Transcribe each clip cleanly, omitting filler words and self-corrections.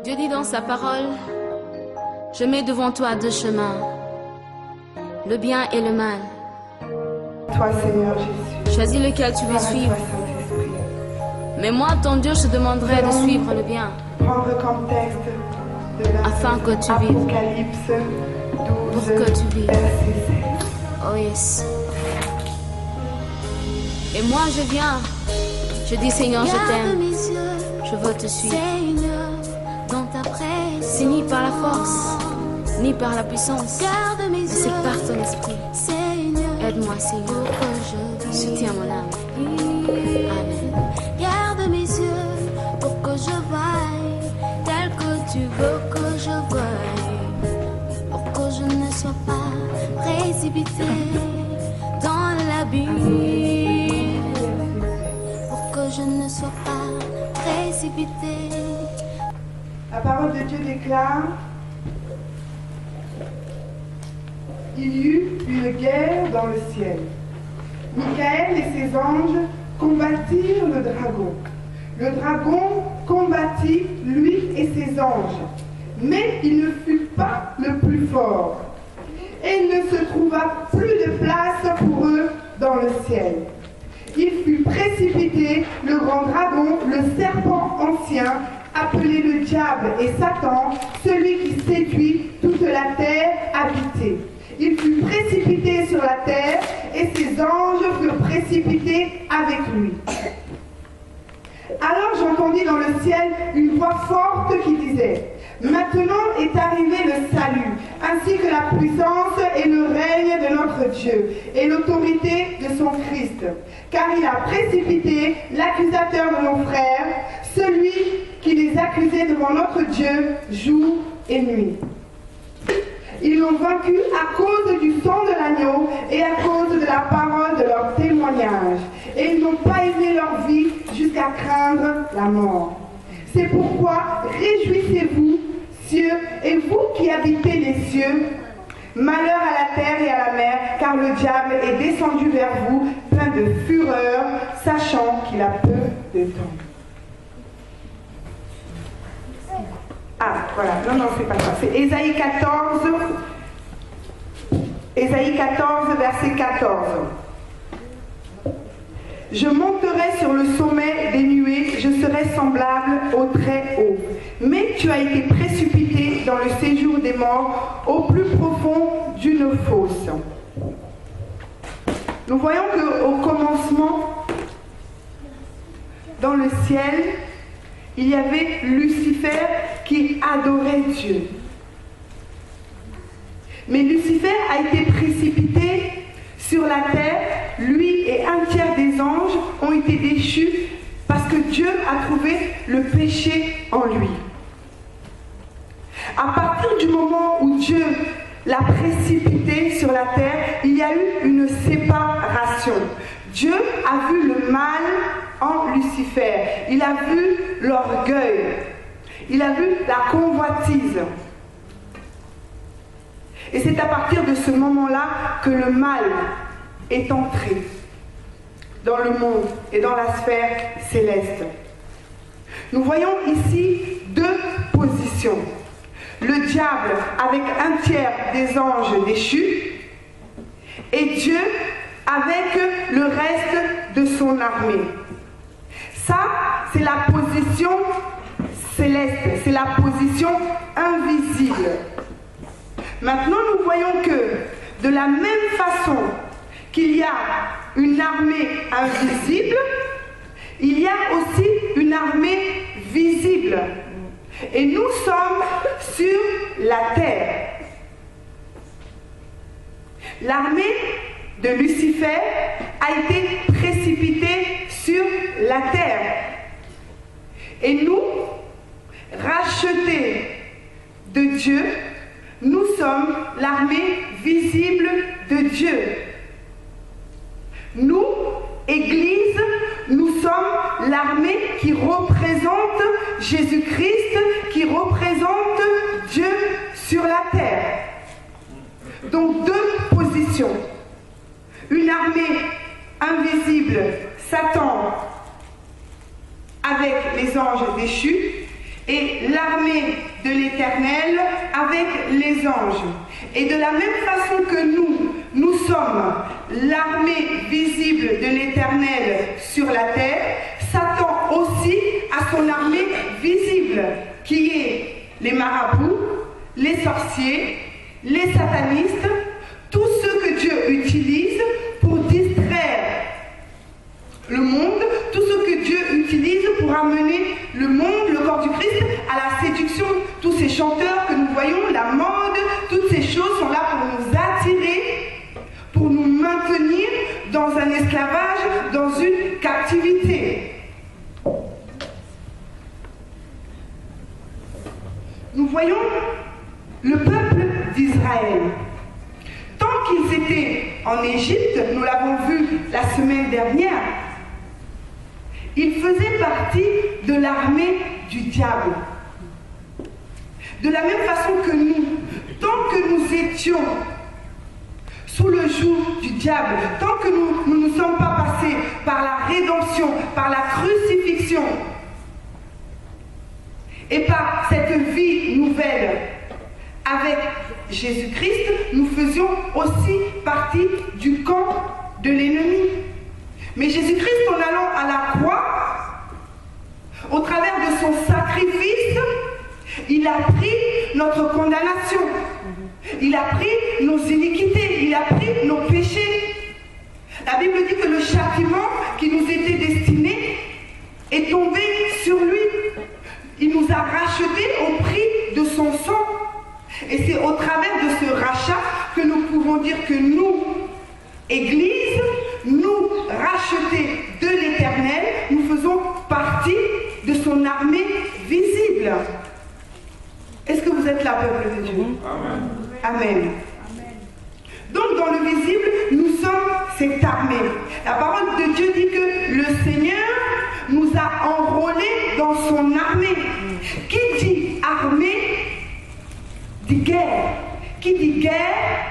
Dieu dit dans sa parole, je mets devant toi deux chemins, le bien et le mal. Toi, Seigneur Jésus. Choisis lequel tu veux suivre. Saint-Esprit. Mais moi, ton Dieu, je te demanderai de suivre le bien, Prendre comme texte de la afin que tu vives. Apocalypse 12, Pour que tu vives. verset 7. Oh yes. Et moi, je viens. Je dis, Seigneur, je t'aime. Je veux te suivre. Seigneur, dans ta présence, C'est ni par la force, ni par la puissance, garde mes mais c'est yeux, par ton esprit. Seigneur, Aide-moi, Seigneur. que je Soutiens mon âme. Amen. garde mes yeux pour que je voie tel que tu veux que je voie, pour que je ne sois pas précipité dans l'abîme, pour que je ne sois pas précipité. La parole de Dieu déclare: il y eut une guerre dans le ciel. Michael et ses anges combattirent le dragon. Le dragon combattit lui et ses anges, mais il ne fut pas le plus fort. Et il ne se trouva plus de place pour eux dans le ciel. Il fut précipité, le grand dragon, le serpent ancien, appelé le diable et Satan, celui qui séduit toute la terre habitée. Il fut précipité sur la terre et ses anges furent précipités avec lui. Alors j'entendis dans le ciel une voix forte qui disait: maintenant est arrivé le salut, ainsi que la puissance et le règne de notre Dieu et l'autorité de son Christ. Car il a précipité l'accusateur de nos frères, celui qui les accusait devant notre Dieu jour et nuit. Ils l'ont vaincu à cause du sang de l'agneau et à cause de la parole de leur témoignage. Et ils n'ont pas aimé leur vie jusqu'à craindre la mort. C'est pourquoi réjouissez-vous, cieux, et vous qui habitez les cieux. Malheur à la terre et à la mer, car le diable est descendu vers vous, plein de fureur, sachant qu'il a peu de temps. Ah, voilà, non, c'est pas ça. C'est Ésaïe 14, verset 14. Je monterai sur le sommet des nuées, je serai semblable au très haut. Mais tu as été précipité dans le séjour des morts, au plus profond d'une fosse. Nous voyons qu'au commencement, dans le ciel, il y avait Lucifer qui adorait Dieu. Mais Lucifer a été précipité sur la terre, lui et un tiers des anges ont été déchus parce que Dieu a trouvé le péché en lui. À partir du moment où Dieu l'a précipité sur la terre, il y a eu une séparation. Dieu a vu le mal en Lucifer, il a vu l'orgueil, il a vu la convoitise. Et c'est à partir de ce moment-là que le mal est entré dans le monde et dans la sphère céleste. Nous voyons ici deux positions. Le diable avec un tiers des anges déchus et Dieu avec le reste de son armée. Ça, c'est la position céleste, c'est la position invisible. Maintenant, nous voyons que de la même façon qu'il y a une armée invisible, il y a aussi une armée visible. Et nous sommes sur la terre. L'armée de Lucifer a été précipitée sur la terre. Et nous, rachetés de Dieu, nous sommes l'armée visible de Dieu. Nous, Église, nous sommes l'armée qui représente Jésus-Christ, qui représente Dieu sur la terre. Donc deux positions. Une armée invisible, Satan, avec les anges déchus, et l'armée de l'Éternel avec les anges. Et de la même façon que nous sommes l'armée visible de l'Éternel sur la terre, Satan aussi a son armée visible, qui est les marabouts, les sorciers, les satanistes, tous ceux que Dieu utilise pour distraire le monde, tous ceux que Dieu utilise pour amener le monde, le corps du Christ, à la séduction. Tous ces chanteurs que nous voyons, la mode, toutes ces choses sont là pour nous attirer, pour nous maintenir dans un esclavage, dans une captivité. Nous voyons le peuple d'Israël. Tant qu'ils étaient en Égypte, nous l'avons vu la semaine dernière, ils faisaient partie de l'armée du diable. De la même façon que nous, tant que nous étions sous le joug du diable, tant que nous ne sommes pas passés par la rédemption, par la crucifixion, et par cette vie nouvelle avec Jésus-Christ, nous faisions aussi partie du camp de l'ennemi. Mais Jésus-Christ, en allant à la croix, au travers de son sacrifice, il a pris notre condamnation. Il a pris nos iniquités, il a pris nos péchés. La Bible dit que le châtiment qui nous était destiné est tombé sur lui. Il nous a rachetés au prix de son sang. Et c'est au travers de ce rachat que nous pouvons dire que nous, Église, nous rachetés de l'Éternel, nous faisons partie de son armée visible. Est-ce que vous êtes là, peuple de Dieu? Amen. Amen. Donc dans le visible, nous sommes cette armée. La parole de Dieu dit que le Seigneur nous a enrôlés dans son armée. Qui dit armée dit guerre. Qui dit guerre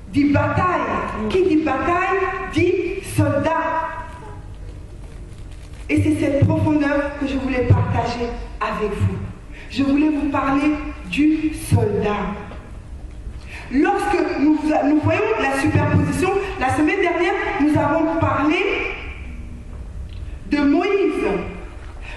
dit bataille. Qui dit bataille dit soldat. Et c'est cette profondeur que je voulais partager avec vous. Je voulais vous parler du soldat. Lorsque nous voyons la superposition, la semaine dernière, nous avons parlé de Moïse.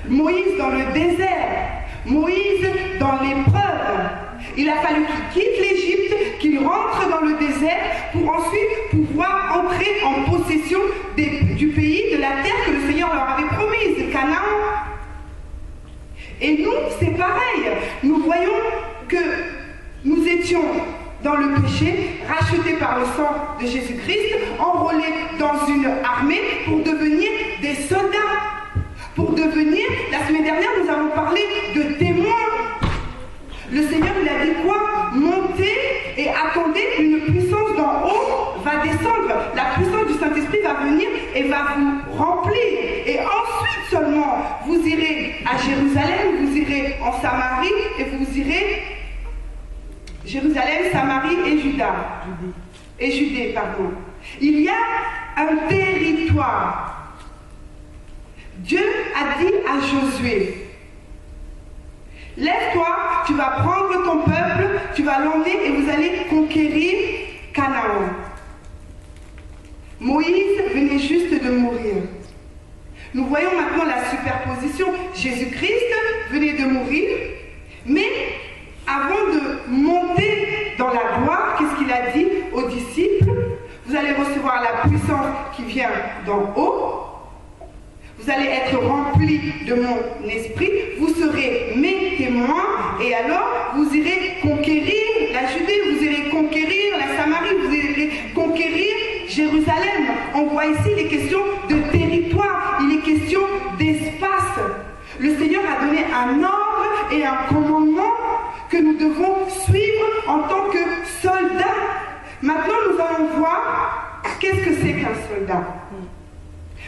Moïse dans le désert, Moïse dans l'épreuve. Il a fallu qu'il quitte l'Égypte, qu'il rentre dans le désert pour ensuite pouvoir entrer en possession du pays, de la terre que le Seigneur leur avait promise, Canaan. Et nous, c'est pareil. Nous voyons que nous étions dans le péché, rachetés par le sang de Jésus-Christ, enrôlés dans une armée pour devenir des soldats. Pour devenir, la semaine dernière, nous avons parlé de témoins. Le Seigneur, il a dit quoi? Montez et attendez, une puissance d'en haut va descendre. La puissance du Saint-Esprit va venir et va vous remplir. Et ensuite seulement, vous irez à Jérusalem, vous irez en Samarie et vous irez Jérusalem, Samarie et Juda. Et Judée, pardon. Il y a un territoire. Dieu a dit à Josué, lève-toi, tu vas prendre ton peuple, tu vas l'emmener et vous allez conquérir Canaan. Moïse venait juste de mourir. Nous voyons maintenant la superposition. Jésus-Christ venait de mourir, mais avant de monter dans la gloire, qu'est-ce qu'il a dit aux disciples? Vous allez recevoir la puissance qui vient d'en haut. Vous allez être remplis de mon esprit, vous serez mes témoins, et alors vous irez conquérir la Judée, vous irez conquérir la Samarie, vous irez conquérir Jérusalem. On voit ici les questions de territoire, il est question d'espace. Le Seigneur a donné un ordre et un commandement que nous devons suivre en tant que soldats. Maintenant, nous allons voir qu'est-ce que c'est qu'un soldat.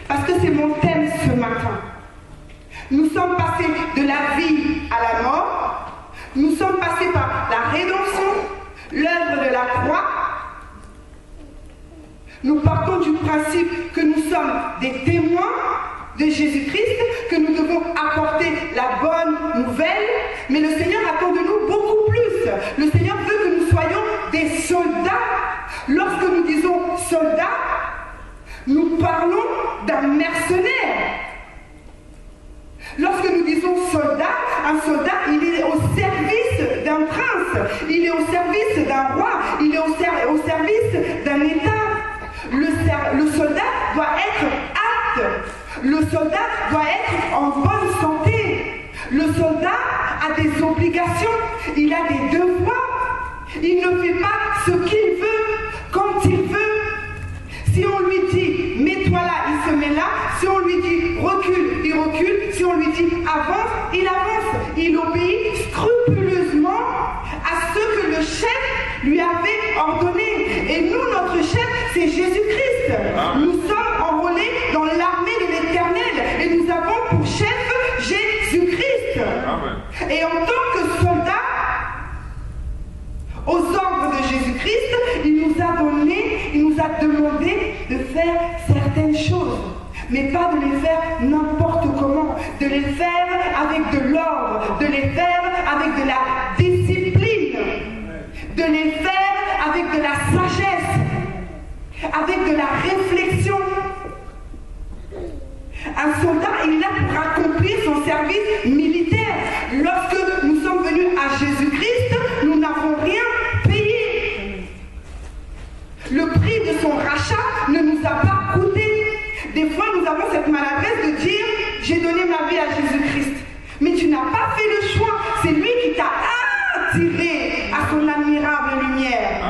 Parce que c'est mon thème ce matin. Nous sommes passés de la vie à la mort. Nous sommes passés par la rédemption, l'œuvre de la croix. Nous partons du principe que nous sommes des témoins de Jésus-Christ, que nous devons apporter la bonne parlons d'un mercenaire. Lorsque nous disons soldat, un soldat, il est au service d'un prince, il est au service d'un roi, il est au service d'un État. Le soldat doit être apte, le soldat doit être en bonne santé. Le soldat a des obligations, il a des devoirs, il ne fait pas ce qu'il veut, quand il veut. Si on lui dit mets-toi là, il se met là. Si on lui dit recule, il recule. Si on lui dit avance, il avance. Il obéit scrupuleusement à ce que le chef lui avait ordonné. Et nous, notre chef, c'est Jésus-Christ. Nous sommes enrôlés dans l'armée de l'Éternel et nous avons pour chef Jésus-Christ. Et en tant que soldat, aux ordres de Jésus-Christ, il nous a demandé de faire certaines choses, mais pas de les faire n'importe comment, de les faire avec de l'ordre, de les faire avec de la discipline, de les faire avec de la sagesse, avec de la réflexion. Un soldat, il est là pour accomplir son service militaire. Lorsque nous sommes venus à Jésus-Christ, nous n'avons rien payé. Le prix de son rachat ne nous a pas coûté. Des fois, nous avons cette maladresse de dire « j'ai donné ma vie à Jésus-Christ ». Mais tu n'as pas fait le choix. C'est lui qui t'a attiré à son admirable lumière.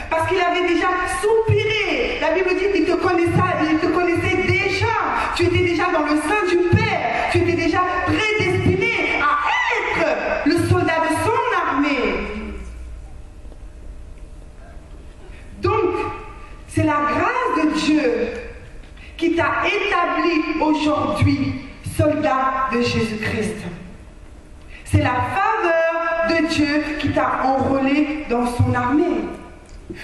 Parce qu'il avait déjà soupiré. La Bible dit qu'il te connaissait déjà. Tu étais déjà dans le sein du Père. Tu étais déjà prédestiné à être le soldat de son armée. Donc, c'est la grâce de Dieu qui t'a établi aujourd'hui soldat de Jésus-Christ. C'est la faveur de Dieu qui t'a enrôlé dans son armée.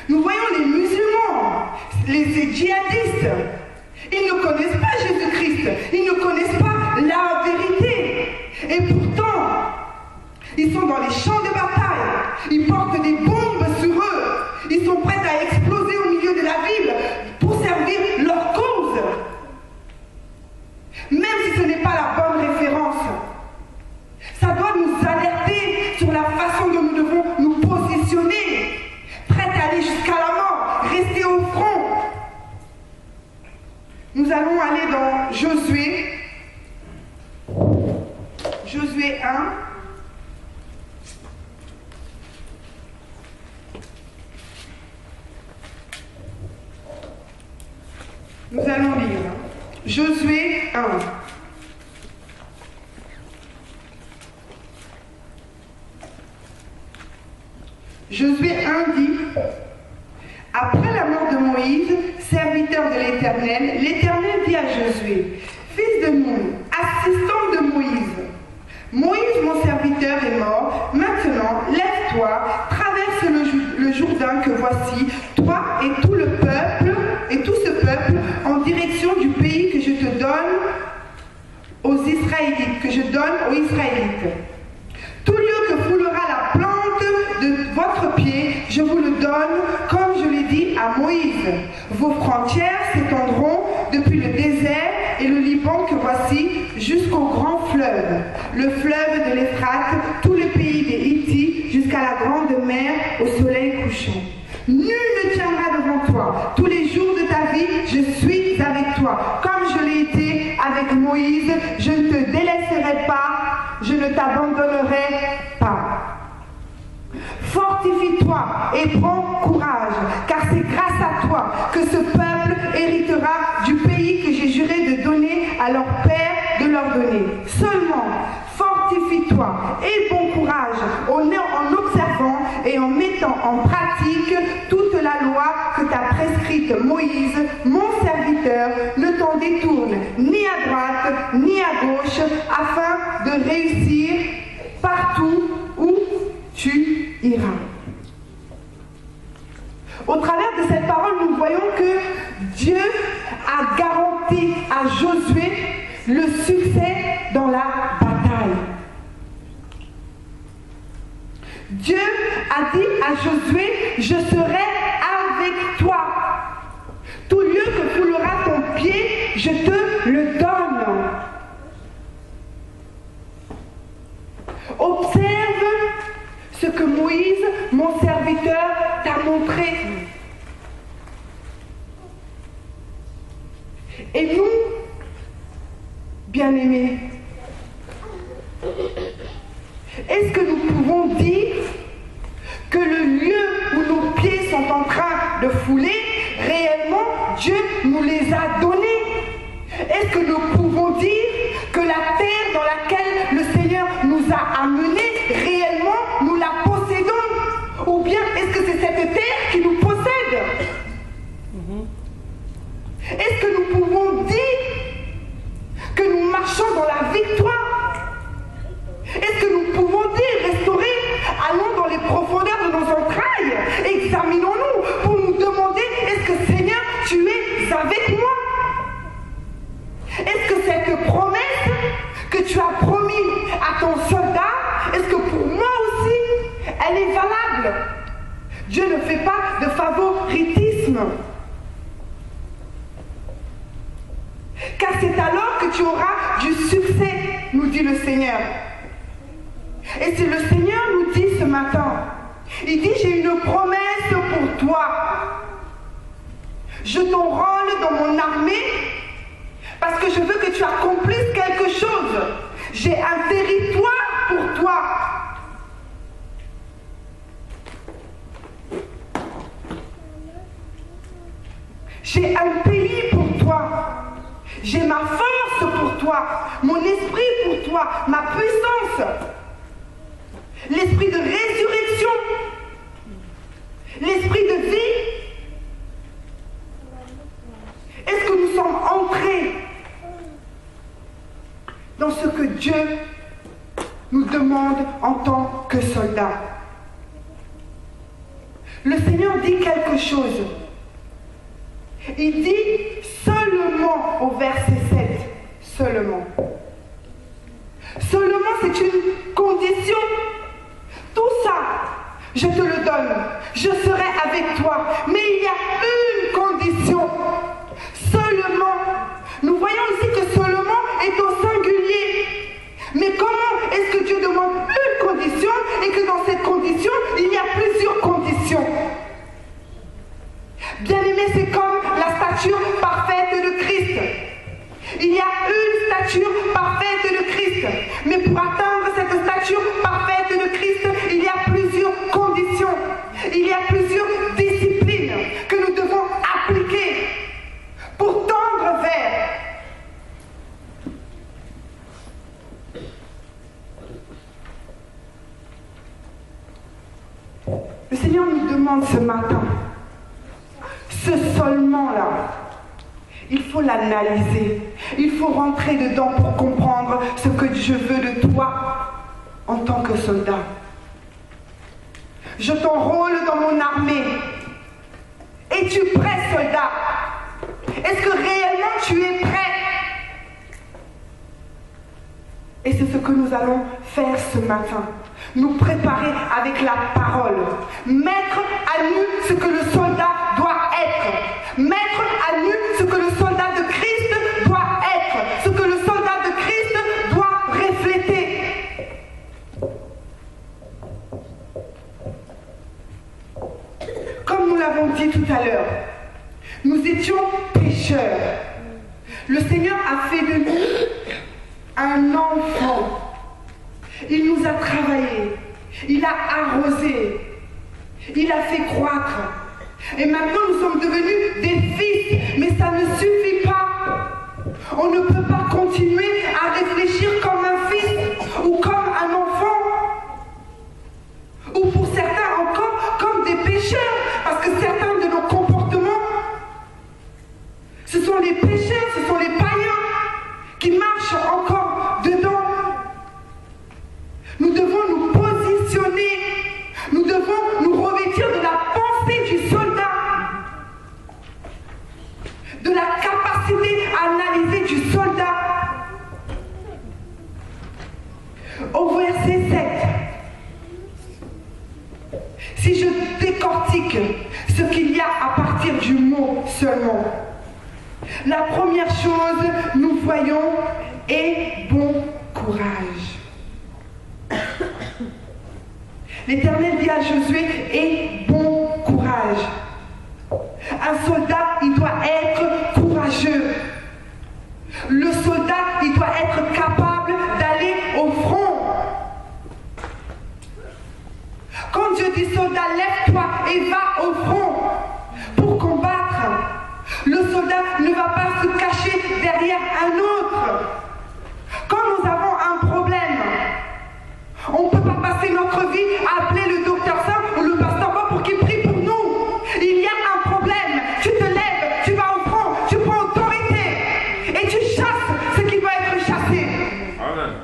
Nous voyons les musulmans, les djihadistes, ils ne connaissent pas Jésus-Christ, ils ne connaissent pas la vérité. Et pourtant, ils sont dans les champs de bataille, ils portent des bombes sur eux, ils sont prêts à exploser au milieu de la ville pour servir leur cause. Même si ce n'est pas la bonne référence, ça doit nous alerter sur la façon dont nous devons nous positionner, prêts à aller jusqu'à la mort, rester au front. Nous allons aller dans Josué 1. Nous allons lire Josué 1. Josué 1 dit: après la mort de Moïse, serviteur de l'Éternel, l'Éternel dit à Josué: fils de Nun, assistant de Moïse, Moïse mon serviteur est mort, maintenant lève-toi, traverse le Jourdain que voici, toi et tout le peuple, et tout ce peuple, en direction du pays que je te donne aux Israélites, aux Israélites. Tout lieu que foulera la plante de votre pied, je vous le donne, comme je l'ai dit à Moïse. Vos frontières s'étendront depuis le désert et le Liban que voici jusqu'au grand fleuve, le fleuve de l'Euphrate, tout le pays des Hittites, jusqu'à la grande mer au soleil couchant. Nul ne tiendra devant toi. Tous les jours de ta vie, je suis avec toi. Comme je l'ai été avec Moïse, je ne te délaisserai pas, je ne t'abandonnerai pas. Fortifie-toi et prends courage, car c'est grâce à toi que ce peuple héritera du pays que j'ai juré de donner à leur père de leur donner. Seulement, fortifie-toi et bon courage en observant et en mettant en pratique toute la loi que t'a prescrite Moïse, mon serviteur. Ne t'en détourne ni à droite ni à gauche, afin de réussir partout où tu iras. Au travers de cette parole, nous voyons que Dieu a garanti à Josué le succès dans la bataille. Dieu a dit à Josué: je serai avec toi. Tout lieu que foulera ton pied, pied, je te le donne. Observe ce que Moïse, mon serviteur, t'a montré. Et nous, bien-aimés, est-ce que nous pouvons dire que le lieu où nos pieds sont en train de fouler, réellement, Dieu nous les a donnés? Est-ce que nous pouvons dire que la terre dans laquelle le Seigneur nous a amenés, réellement, nous la possédons? Ou bien est-ce que c'est cette terre qui nous possède? Est-ce que nous pouvons dire que nous marchons dans la victoire? Est-ce que nous pouvons dire, restaurer, allons dans les profondeurs de nos entrailles, examinons-nous pour nous demander, est-ce que Seigneur, tu es avec moi? Est-ce que cette promesse que tu as promis à ton soldat, est-ce que pour moi aussi, elle est valable? Dieu ne fait pas de favoritisme. Car c'est alors que tu auras du succès, nous dit le Seigneur. Et c'est le Seigneur nous dit ce matin, il dit, j'ai une promesse pour toi. Je t'enrôle dans mon armée parce que je veux que tu accomplisses quelque chose. J'ai un territoire pour toi. J'ai un pays pour toi. J'ai ma force pour toi, mon esprit pour toi, ma puissance, l'esprit de résurrection, l'esprit de vie. Est-ce que nous sommes entrés dans ce que Dieu nous demande en tant que soldats? Le Seigneur dit quelque chose. Il dit seulement au verset 7, seulement. Seulement, c'est une condition. Tout ça, je te le donne. Je serai avec toi. Mais il y a une condition. Seulement. Nous voyons ici que seulement est au singulier. Mais comment est-ce que Dieu demande une condition et que dans cette condition, il y a plusieurs conditions? Bien-aimé, c'est comme la stature parfaite de Christ. Il y a une stature parfaite de Christ. Mais pour atteindre cette stature parfaite de Christ, il y a plusieurs conditions. Il y a plusieurs disciplines que nous devons appliquer pour tendre vers. Le Seigneur nous demande ce matin, ce seulement-là, il faut l'analyser. Il faut rentrer dedans pour comprendre ce que je veux de toi en tant que soldat. Je t'enrôle dans mon armée. Es-tu prêt, soldat? Est-ce que réellement tu es prêt? Et c'est ce que nous allons faire ce matin. Nous préparer avec la parole. Mettre à nu ce que le soldat doit être. Mettre à nu ce que le soldat de Christ doit être. Ce que le soldat de Christ doit refléter. Comme nous l'avons dit tout à l'heure, nous étions pécheurs. Le Seigneur a fait de nous un enfant. Il nous a travaillé, il a arrosé, il a fait croître. Et maintenant nous sommes devenus des fils, mais ça ne suffit pas. On ne peut pas continuer à réfléchir comme un fils ou comme un enfant. Ou pour certains encore comme des pécheurs, parce que certains de nos comportements, ce sont les pécheurs, ce sont les païens qui marchent encore dedans. Nous devons nous positionner, nous devons nous revêtir de la pensée du soldat, de la capacité à analyser du soldat. Au verset 7, si je décortique ce qu'il y a à partir du mot seulement, La première chose, nous voyons, est bon courage. L'Éternel dit à Josué, aie bon courage. Un soldat, il doit être courageux. Le soldat, il doit être capable d'aller au front. Quand Dieu dit soldat, lève-toi et va au front pour combattre. Le soldat ne va pas se cacher derrière un autre. Quand nous avons un problème, on ne peut pas passer notre vie à appeler le docteur Sam ou le pasteur Bob pour qu'il prie pour nous. Il y a un problème. Tu te lèves, tu vas au front, tu prends autorité et tu chasses ce qui doit être chassé. Amen.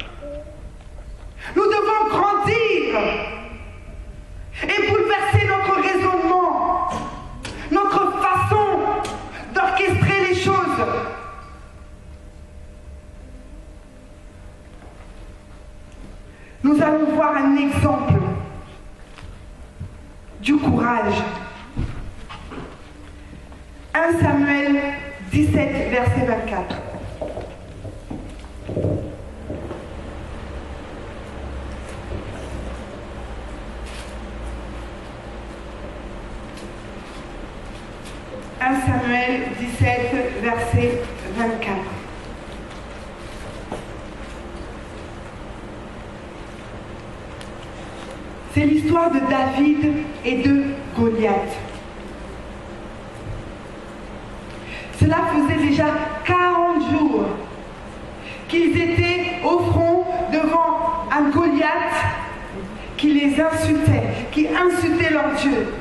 Nous devons grandir et bouleverser notre raisonnement, notre façon d'orchestrer les choses. Nous allons voir un exemple du courage. 1 Samuel 17, verset 24. Samuel 17, verset 24. C'est l'histoire de David et de Goliath. Cela faisait déjà 40 jours qu'ils étaient au front devant un Goliath qui les insultait, qui insultait leur Dieu.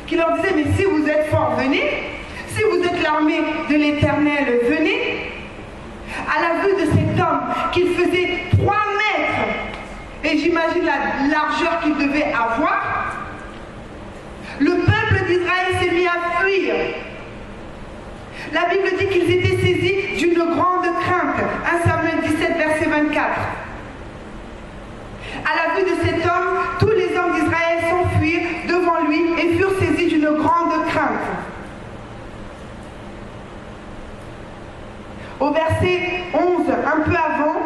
Qui leur disait, mais si vous êtes forts, venez. Si vous êtes l'armée de l'Éternel, venez. À la vue de cet homme qu'il faisait 3 mètres, et j'imagine la largeur qu'il devait avoir, le peuple d'Israël s'est mis à fuir. La Bible dit qu'ils étaient saisis d'une grande crainte. 1 Samuel 17, verset 24. À la vue de cet homme, tous les hommes d'Israël s'enfuirent devant lui et furent saisis d'une grande crainte. Au verset 11, un peu avant,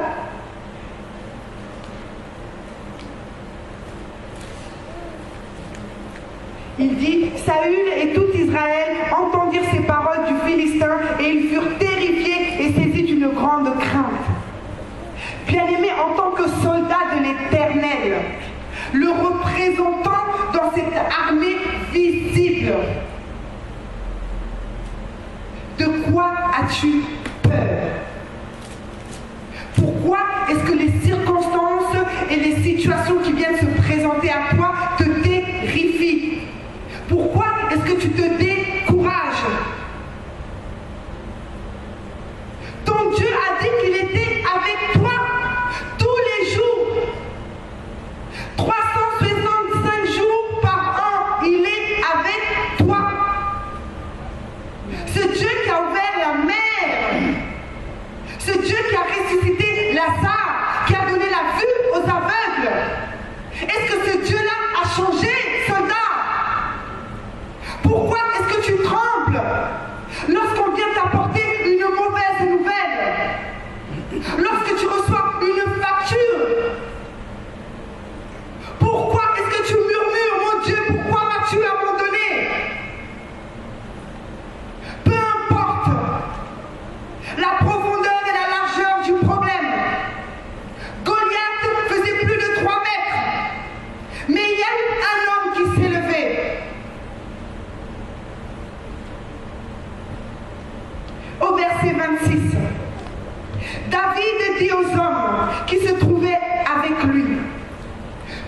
il dit, Saül et tout Israël entendirent ces paroles du Philistin et ils furent terrifiés et saisis d'une grande crainte. Bien-aimé, en tant que soldat de l'Éternel, le représentant dans cette armée visible, de quoi as-tu peur? Pourquoi est-ce que les circonstances et les situations qui viennent se présenter à toi te terrifient? Pourquoi est-ce que tu te décourages? Ton Dieu a dit qu'il était avec toi tous les jours. 365 jours par an, il est avec toi. Ce Dieu qui a ouvert la mer, ce Dieu qui a ressuscité Lazare, qui a donné la vue aux aveugles. Est-ce que ce Dieu-là a changé, soldat? Pourquoi est-ce que tu trembles lorsqu'on vient t'apporter une mauvaise nouvelle? Lorsque tu reçois une facture? Pourquoi est-ce que tu murmures, mon Dieu, pourquoi m'as-tu abandonné? Peu importe la profondeur et la largeur du problème. Goliath faisait plus de 3 mètres. Mais il y a eu un homme qui s'est levé. Au verset 26, David dit aux hommes qui se trouvaient avec lui,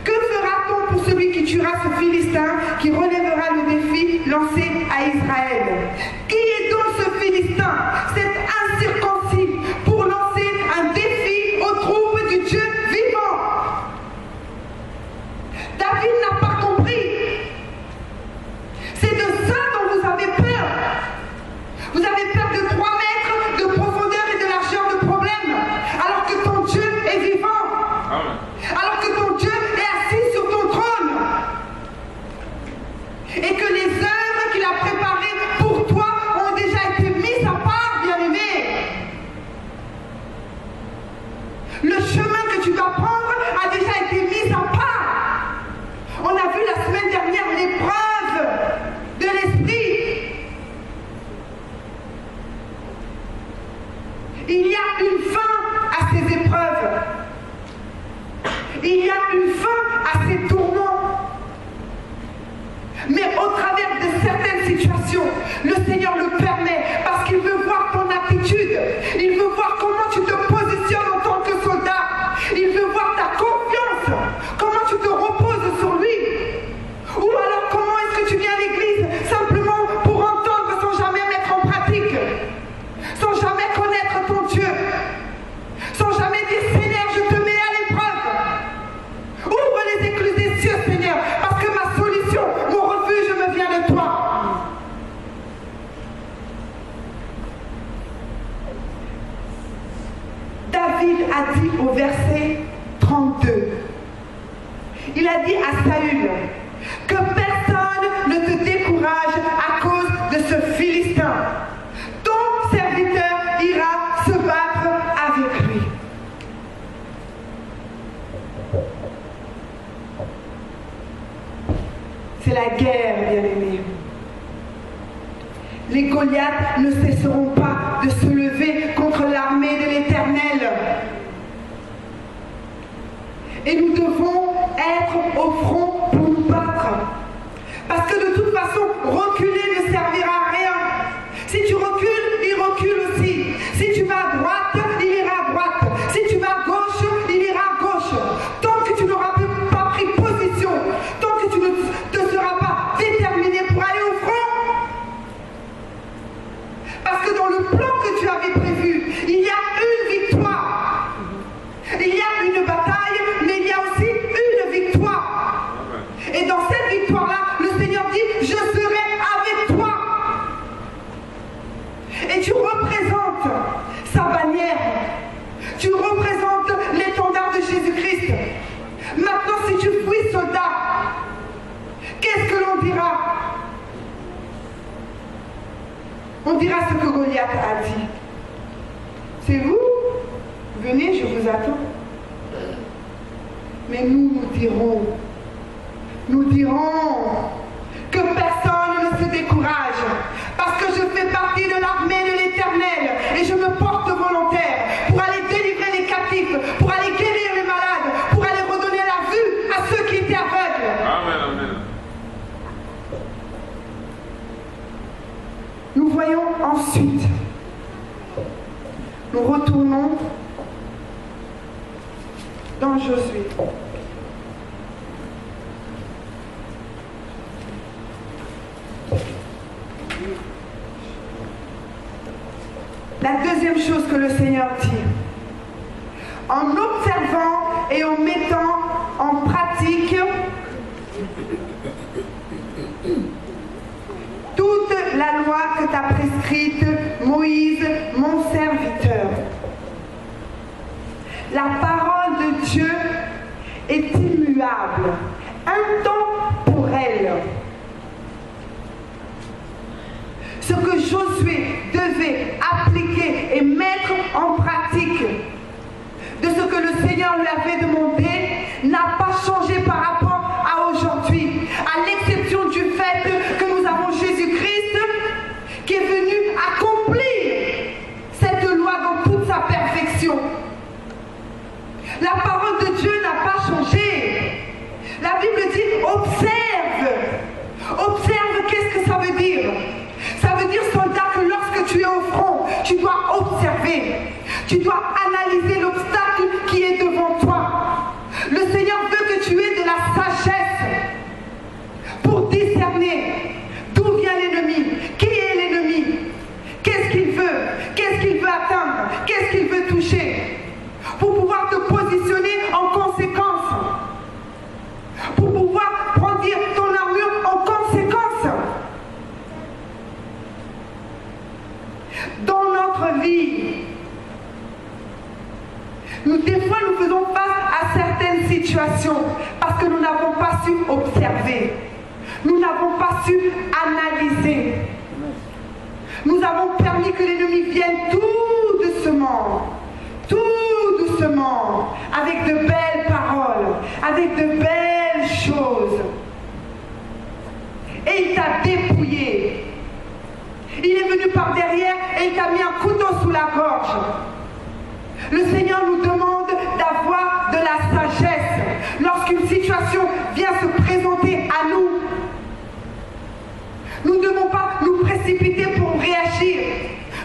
que fera-t-on pour celui qui tuera ce Philistin, qui relèvera le défi lancé à Israël? Qui est donc ce Philistin, cet incirconcis, pour lancer un défi aux troupes du Dieu vivant? David n'a pas compris. C'est de ça dont vous avez peur. Vous avez peur de 3 mètres de profondeur et de largeur de problème, alors que ton Dieu est vivant. Amen. Alors que ton Dieu est assis sur ton trône. Il y a une fin à ces épreuves. Il y a une fin à ces tourments. Mais au travers de certaines situations, le Seigneur le permet parce qu'il veut voir ton attitude. Il veut voir comment tu te positionnes en tant que soldat. Il veut voir ta confiance, comment tu te reposes sur lui. Ou alors comment est-ce que tu viens à l'église simplement pour entendre sans jamais mettre en pratique, sans jamais connaître ton Dieu, sans jamais dire Seigneur, je te mets à l'épreuve. Ouvre les écluses des cieux, Seigneur, parce que ma solution, mon refuge me vient de toi. David a dit au verset 32, il a dit à Saül que personne ne te décourage à cause de ce Philistin. Ton serviteur ira se battre avec lui. C'est la guerre, bien-aimés. Les Goliaths ne cesseront pas de se lever contre l'armée de l'Éternel. Et nous devons être au front pour nous battre. Parce que de toute façon, reculer ne servira à rien. Si tu recules, il recule aussi. Si tu vas à droite, il ira à droite. Si tu vas à gauche, il ira à gauche. Tant que tu n'auras pas pris position, tant que tu ne te seras pas déterminé pour aller au front, parce que dans le plan que tu avais prévu, il y a une victoire. Il y a une bataille, mais il y a aussi une victoire. Et dans cette victoire-là, le Seigneur dit, je serai avec toi. Et tu représentes sa bannière. Tu représentes l'étendard de Jésus-Christ. Maintenant, si tu fuis, soldat, qu'est-ce que l'on dira? On dira ce que Goliath a dit. C'est vous? Venez, je vous attends. Mais nous dirons que personne ne se décourage, parce que je fais partie de l'armée de l'Éternel et je me porte volontaire pour aller délivrer les captifs, pour aller guérir les malades, pour aller redonner la vue à ceux qui étaient aveugles. Amen, amen. Nous voyons ensuite, nous retournons dans Josué. La deuxième chose que le Seigneur dit, en observant et en mettant en pratique toute la loi que t'a prescrite Moïse, mon serviteur. La parole de Dieu est immuable, intemporelle. Ce que Josué devait appliquer et mettre en pratique de ce que le Seigneur lui avait demandé n'a pas changé par rapport à aujourd'hui, à l'exception du fait que nous avons Jésus-Christ qui est venu accomplir cette loi dans toute sa perfection. La parole de Dieu n'a pas changé. La Bible dit observe. Observe, qu'est-ce que ça veut dire? Ça veut dire, soldat, que lorsque tu es au front, tu dois observer. Tu dois analyser l'obstacle qui est devant toi. Le Seigneur veut que tu aies de la sagesse pour discerner d'où vient l'ennemi, qui est l'ennemi, qu'est-ce qu'il veut atteindre, qu'est-ce qu'il veut toucher, pour pouvoir te positionner en conséquence, pour pouvoir prendre ton armure en conséquence. Dans notre vie, des fois nous faisons face à certaines situations parce que nous n'avons pas su observer, nous n'avons pas su analyser, nous avons permis que l'ennemi vienne tout doucement, avec de belles paroles, avec de belles choses, et il t'a dépouillé. Il est venu par derrière et il t'a mis un couteau sous la gorge. Le Seigneur nous demande d'avoir de la sagesse lorsqu'une situation vient se présenter à nous. Nous ne devons pas nous précipiter pour réagir.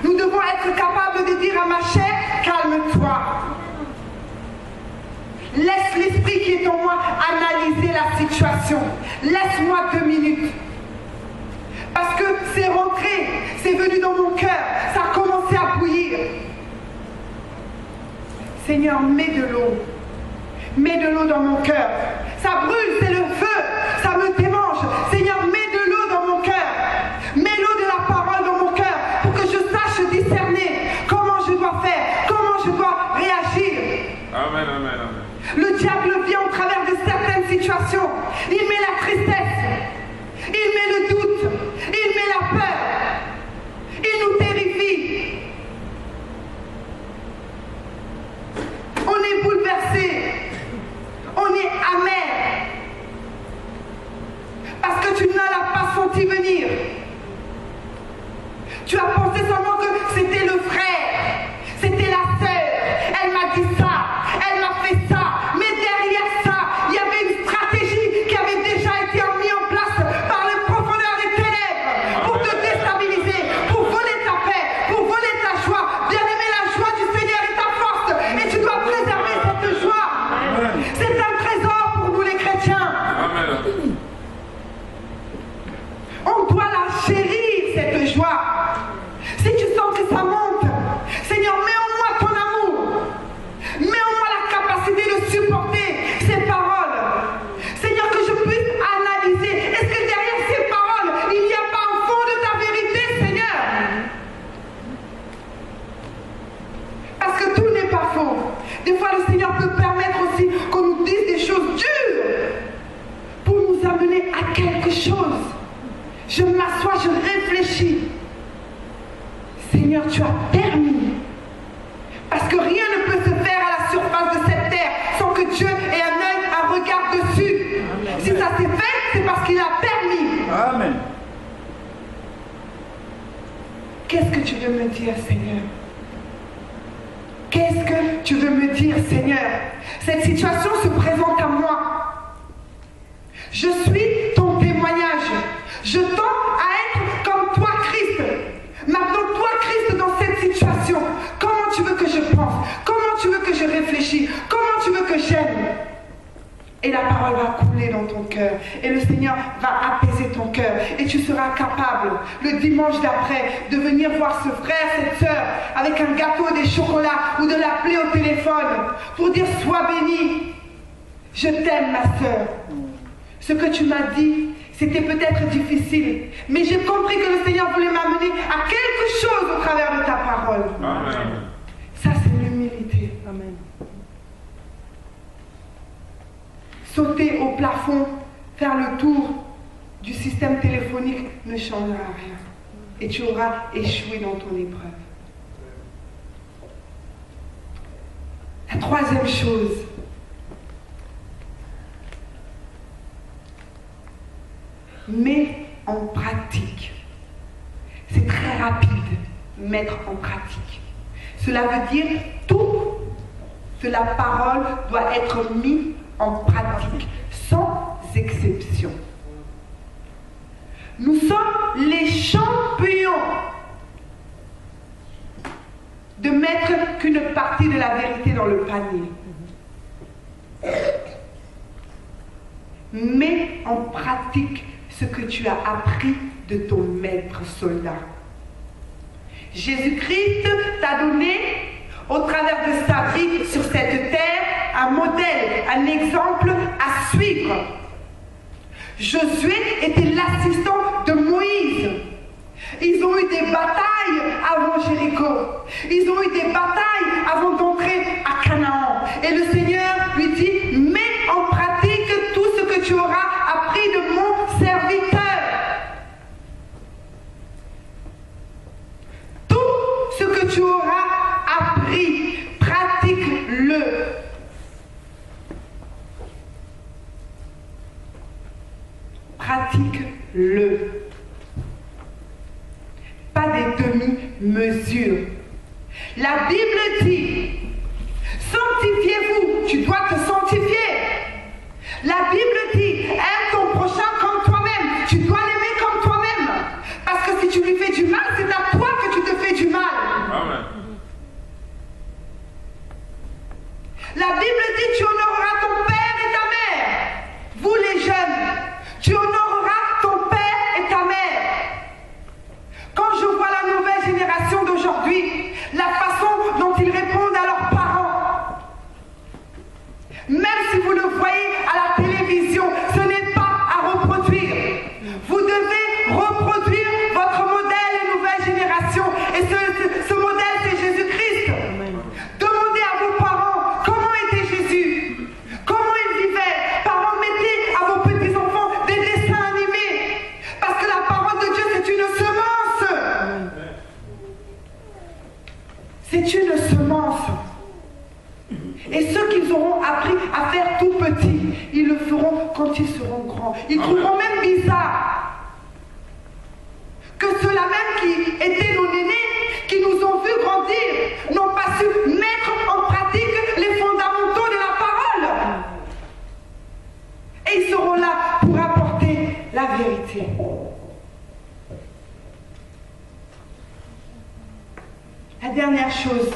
Nous devons être capables de dire à ma chair, calme-toi. Laisse l'esprit qui est en moi analyser la situation. Laisse-moi 2 minutes. Parce que c'est rentré, c'est venu dans mon cœur, ça a commencé à bouillir. Seigneur, mets de l'eau. Mets de l'eau dans mon cœur. Ça brûle, c'est le feu, ça me démange. Seigneur, mets de l'eau dans mon cœur. Mets l'eau de la parole dans mon cœur pour que je sache discerner comment je dois faire, comment je dois réagir. Amen, amen, amen. Le diable vient au travers de certaines situations. Il met la tristesse, il met le doute, il met la peur, il nous terrifie. On est bouleversé, on est amer. Parce que tu ne l'as pas senti venir. Tu as pensé seulement que c'était le frère, c'était la sœur. Elle m'a dit ça, elle m'a fait ça. Mais derrière ça, il y avait une stratégie qui avait déjà été mise en place par les profondeurs des ténèbres pour te déstabiliser, pour voler ta paix, pour voler ta joie. Bien-aimé, la joie du Seigneur est ta force et tu dois préserver cette joie. C'est un trésor pour nous les chrétiens. Amen. On doit la chérir, cette joie. Si tu sens que ça monte, Seigneur, mets en moi ton amour. Mets en moi la capacité de supporter ces paroles. Seigneur, que je puisse analyser. Est-ce que derrière ces paroles, il n'y a pas un fond de ta vérité, Seigneur? Parce que tout n'est pas faux. Des fois, le Seigneur peut permettre aussi qu'on nous dise des choses dures pour nous amener à quelque chose. Je m'assois, je réfléchis. Seigneur, tu as permis. Parce que rien ne peut se faire à la surface de cette terre sans que Dieu ait un œil, un regard dessus. Amen. Si ça s'est fait, c'est parce qu'il a permis. Amen. Qu'est-ce que tu veux me dire, Seigneur? Qu'est-ce que tu veux me dire, Seigneur? Cette situation se présente à moi. Je suis ton témoignage. Je tends à être comme toi, Christ. Maintenant, toi, Christ, dans cette situation, comment tu veux que je pense? Comment tu veux que je réfléchisse? Comment tu veux que j'aime? Et la parole va couler dans ton cœur. Et le Seigneur va apaiser ton cœur. Et tu seras capable, le dimanche d'après, de venir voir ce frère, cette soeur, avec un gâteau, des chocolats, ou de l'appeler au téléphone, pour dire, sois béni. Je t'aime, ma soeur. Ce que tu m'as dit, c'était peut-être difficile, mais j'ai compris que le Seigneur voulait m'amener à quelque chose au travers de ta parole. Amen. Ça, c'est l'humilité. Amen. Sauter au plafond, faire le tour du système téléphonique ne changera rien. Et tu auras échoué dans ton épreuve. La troisième chose, mets en pratique. C'est très rapide, mettre en pratique. Cela veut dire tout de la parole doit être mis en pratique, sans exception. Nous sommes les champions de mettre qu'une partie de la vérité dans le panier. Mets en pratique ce que tu as appris de ton maître soldat. Jésus-Christ t'a donné, au travers de sa vie sur cette terre, un modèle, un exemple à suivre. Josué était l'assistant de Moïse. Ils ont eu des batailles avant Jéricho. Ils ont eu des batailles avant d'entrer à Canaan. Et le Seigneur lui dit, mets en pratique tout ce que tu auras appris de mon serviteur. Tout ce que tu auras appris, pratique-le. Pratique-le. Pas des demi-mesures. La Bible dit, tu dois te sanctifier. La Bible dit, aime ton prochain comme toi-même. Tu dois l'aimer comme toi-même. Parce que si tu lui fais du mal, c'est à toi que tu te fais du mal. Amen. La Bible dit, tu honoreras ton père et ta mère. Vous les jeunes, tu honoreras ton père et ta mère. Quand je vois la nouvelle génération d'aujourd'hui, la façon dont ils répondent à leurs parents, même si vous le voyez à la télévision, ce n'est pas à reproduire. Vous devez reproduire votre modèle et nouvelle génération. Et ce modèle, c'est Jésus-Christ. Demandez à vos parents comment était Jésus, comment il vivait. Parents, mettez à vos petits-enfants des dessins animés. Parce que la parole de Dieu, c'est une semence. C'est une semence. Et ceux qu'ils auront appris à faire tout petit, ils le feront quand ils seront grands. Ils trouveront même bizarre que ceux-là même qui étaient nos aînés, qui nous ont vus grandir, n'ont pas su mettre en pratique les fondamentaux de la parole. Et ils seront là pour apporter la vérité. La dernière chose,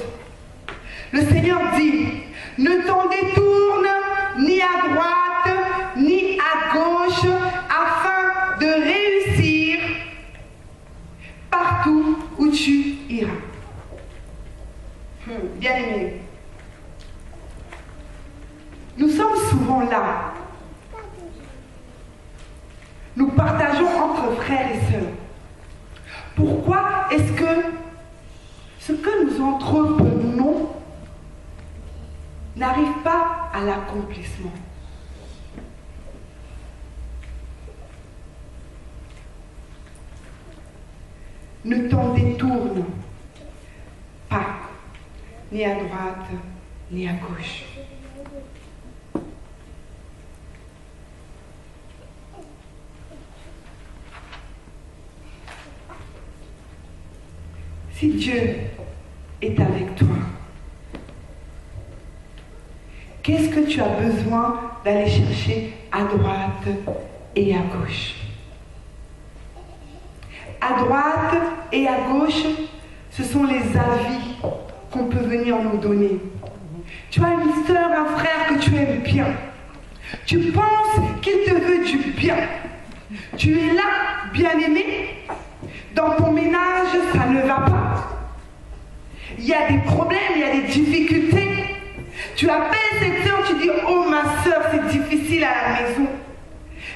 le Seigneur dit, ne t'en détourne ni à droite ni à gauche afin de réussir partout où tu iras. Bien aimé, nous sommes souvent là. Nous partageons entre frères et sœurs. Pourquoi est-ce que ce que nous entreprenons n'arrive pas à l'accomplissement? Ne t'en détourne pas, ni à droite, ni à gauche. Si Dieu est avec toi, qu'est-ce que tu as besoin d'aller chercher à droite et à gauche? À droite et à gauche, ce sont les avis qu'on peut venir nous donner. Tu as une sœur, un frère que tu aimes bien. Tu penses qu'il te veut du bien. Tu es là, bien-aimé. Dans ton ménage, ça ne va pas. Il y a des problèmes, il y a des difficultés. Tu appelles cette sœur, tu dis, oh ma sœur, c'est difficile à la maison.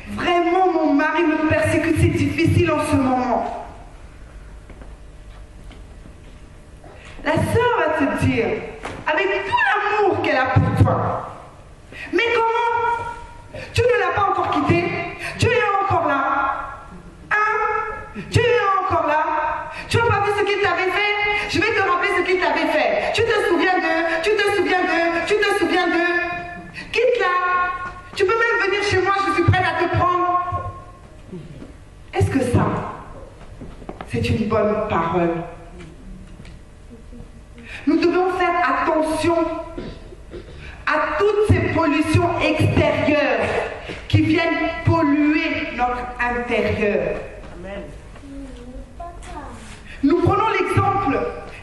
Vraiment, mon mari me persécute, c'est difficile en ce moment. La sœur va te dire, avec tout l'amour qu'elle a pour toi, mais comment? Tu ne l'as pas encore quitté? Tu es encore là? Hein? Tu es encore là? Tu n'as pas vu ce qu'il t'avait fait? Je vais te rappeler ce qu'il t'avait fait. Tu te souviens d'eux? Tu te souviens d'eux? Tu te souviens d'eux? Quitte-la. Tu peux même venir chez moi, je suis prête à te prendre. Est-ce que ça, c'est une bonne parole? Nous devons faire attention à toutes ces pollutions extérieures qui viennent polluer notre intérieur. Amen. Nous prenons l'exemple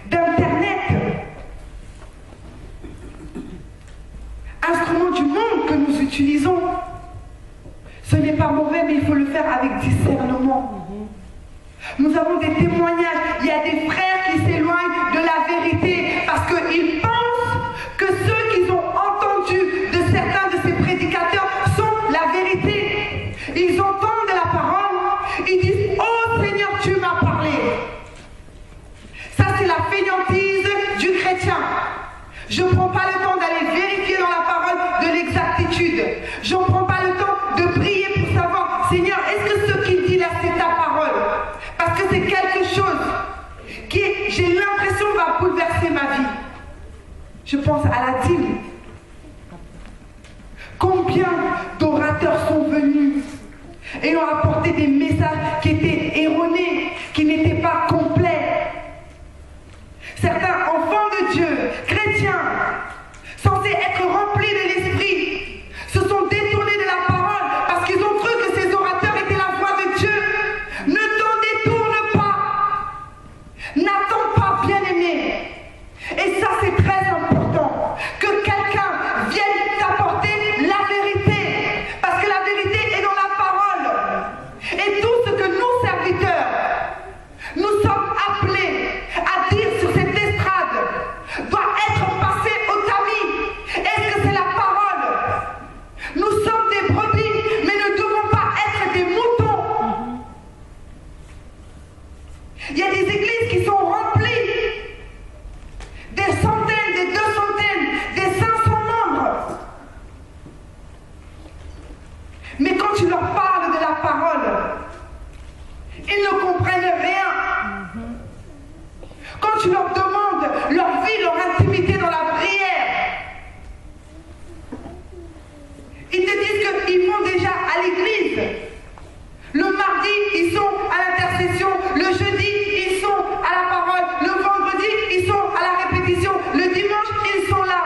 d'Internet, instrument du monde que nous utilisons. Ce n'est pas mauvais, mais il faut le faire avec discernement. Nous avons des témoignages. Il y a des frères qui s'éloignent de la vérité parce qu'ils pensent que ceux qu'ils ont entendus de certains de ces prédicateurs sont la vérité. Ils entendent de la parole, ils disent, oh Seigneur, tu m'as parlé. Ça, c'est la fainéantise du chrétien. Je ne prends pas le temps d'aller vérifier dans la parole de l'exactitude. Je ne prends pas le temps de prier pour savoir, Seigneur, est-ce que ce qu'il dit là, c'est ta parole? Parce que c'est quelque chose qui, j'ai l'impression, va bouleverser ma vie. Je pense à la dîme. Combien d'orateurs sont venus et ont apporté des messages qui étaient erronés, qui n'étaient pas complets. Certains enfants de Dieu, chrétiens, censés être remplis de Alors, bien-aimés, et ça c'est très important, que quelqu'un vienne t'apporter la vérité, parce que la vérité est dans la parole. Et tout ce que nous, serviteurs, nous sommes appelés à dire sur cette estrade doit être passé au tamis. Est-ce que c'est la parole? Nous sommes des brebis, mais ne devons pas être des moutons. Il y a des églises qui sont remplies, des centaines, des 200, des 500 membres. Mais quand tu leur parles de la parole, ils ne comprennent rien. Quand tu leur demandes leur vie, leur intimité dans la prière, ils te disent qu'ils vont déjà à l'église. Le mardi, ils sont à l'intercession. Le jeudi, ils sont à la parole. Le vendredi, ils sont à la répétition. Le dimanche, ils sont là.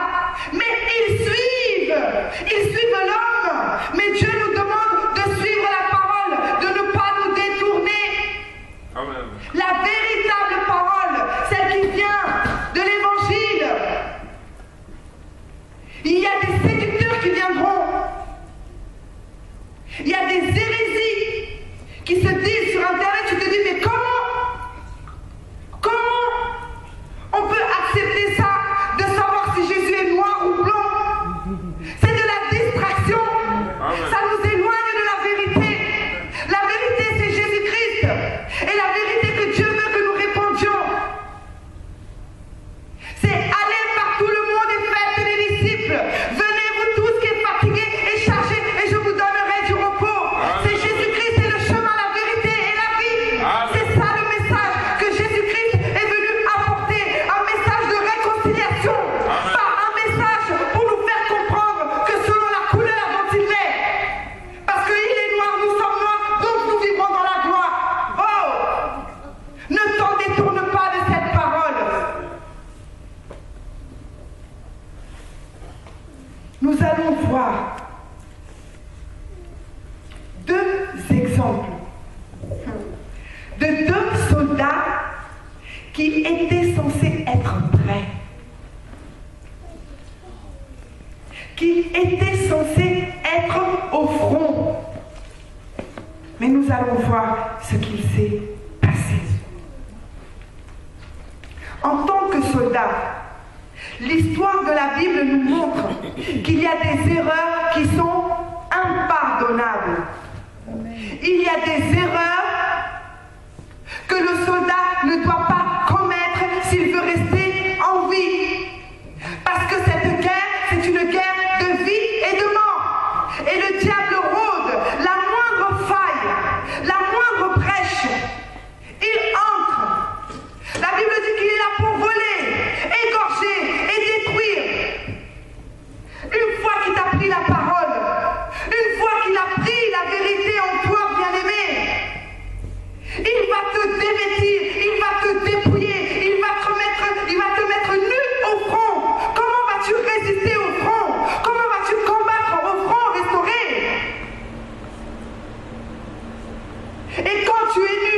Mais ils suivent l'homme. Mais Dieu nous demande de suivre la parole, de ne pas nous détourner. Amen. La véritable parole, celle qui vient de l'évangile. Il y a des séducteurs qui viendront. Il y a des hérésies qui se disent sur Internet. Tu te dis, mais comment on peut accepter ça, de savoir si Jésus est noir ou blanc? C'est de la distraction. Ça nous éloigne de la vérité. La vérité, c'est Jésus-Christ. Et la vérité que Dieu veut que nous répandions, c'est aller par tout le monde et faites des disciples. Venez vous tous qui êtes fatigués et chargés, et je vous donnerai du repos. C'est Jésus-Christ, c'est le chemin, la vérité et la vie. C'est ça le message que Jésus-Christ est venu apporter. Un message de réconciliation. Pas un message pour nous faire comprendre que selon la couleur dont il est. Parce qu'il est noir, nous sommes noirs, donc nous vivons dans la gloire. Oh! Ne t'en détourne pas de cette parole. Nous allons voir deux exemples de deux soldats qui étaient censés être prêts, qui étaient censés être au front. Mais nous allons voir ce qu'il s'est passé. En tant que soldats, l'histoire de la Bible nous montre qu'il y a des erreurs qui sont impardonnables. Il y a des erreurs que le soldat ne doit pas commettre s'il veut rester en vie. Parce que cette guerre, c'est une guerre de vie et de mort. Et le diable rôde la moindre faille, la moindre brèche. Il entre. La Bible dit qu'il est là pour voler, égorger et détruire. Une fois qu'il t'a pris la parole, une fois qu'il a pris la vérité en toi, bien-aimé, il va te dévêtir, il va te dépouiller, il va te mettre nu au front. Comment vas-tu résister au front? Comment vas-tu combattre au front restauré? Et quand tu es nu,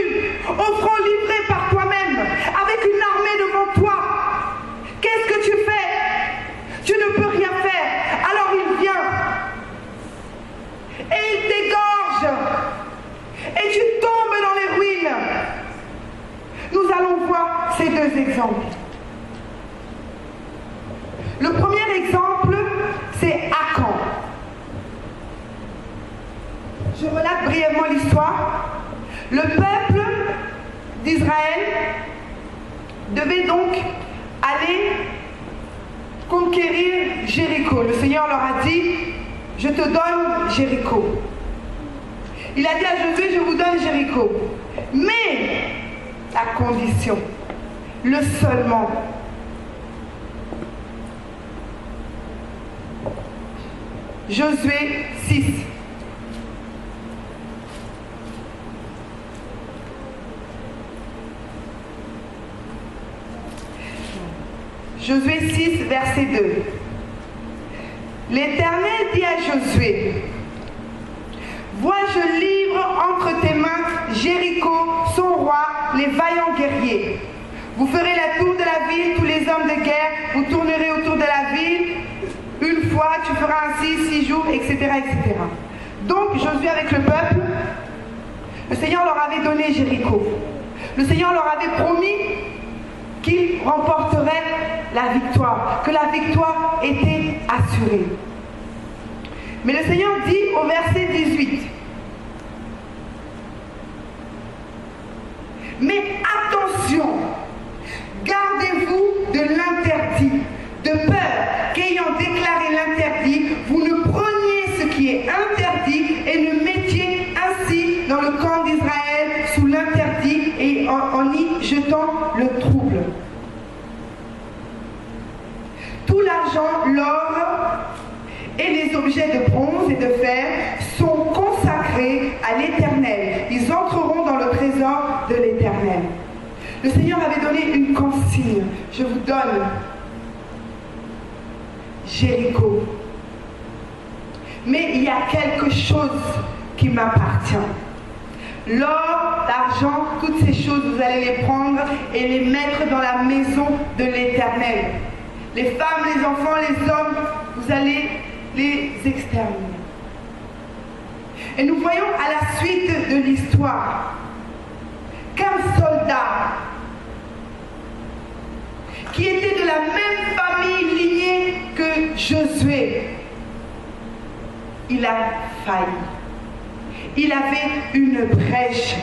au front livré par toi-même, avec une armée devant toi, qu'est-ce que tu fais? Tu ne peux rien faire. Alors il vient et il t'égorge et tu tombes dans les ruines. Nous allons voir ces deux exemples. Le premier exemple, c'est Akan. Je relate brièvement l'histoire. Le peuple d'Israël devait donc aller conquérir Jéricho. Le Seigneur leur a dit, je te donne Jéricho. Il a dit à Josué, je vous donne Jéricho. Mais, à condition, le seulement. Josué 6. Josué 6, verset 2. L'Éternel dit à Josué, vois, je livre entre tes mains Jéricho, son roi, les vaillants guerriers. Vous ferez la tour de la ville, tous les hommes de guerre, vous tournerez autour de la ville. Une fois, tu feras ainsi 6 jours, etc., etc. Donc, Josué avec le peuple, le Seigneur leur avait donné Jéricho. Le Seigneur leur avait promis qu'il remporterait la victoire, que la victoire était assurée. Mais le Seigneur dit au verset 18, mais attention, gardez-vous de l'interdit, de peur qu'ayant déclaré l'interdit, vous ne preniez ce qui est interdit et ne mettiez ainsi dans le camp d'Israël sous l'interdit et en y jetant le trouble. Tout l'argent, l'or et les objets de bronze et de fer sont consacrés à l'Éternel. Ils entreront dans le trésor de l'Éternel. Le Seigneur avait donné une consigne. Je vous donne Jéricho. Mais il y a quelque chose qui m'appartient. L'or, l'argent, toutes ces choses, vous allez les prendre et les mettre dans la maison de l'Éternel. Les femmes, les enfants, les hommes, vous allez les exterminer. Et nous voyons à la suite de l'histoire qu'un soldat qui était de la même famille lignée que Josué, il a failli. Il avait une brèche.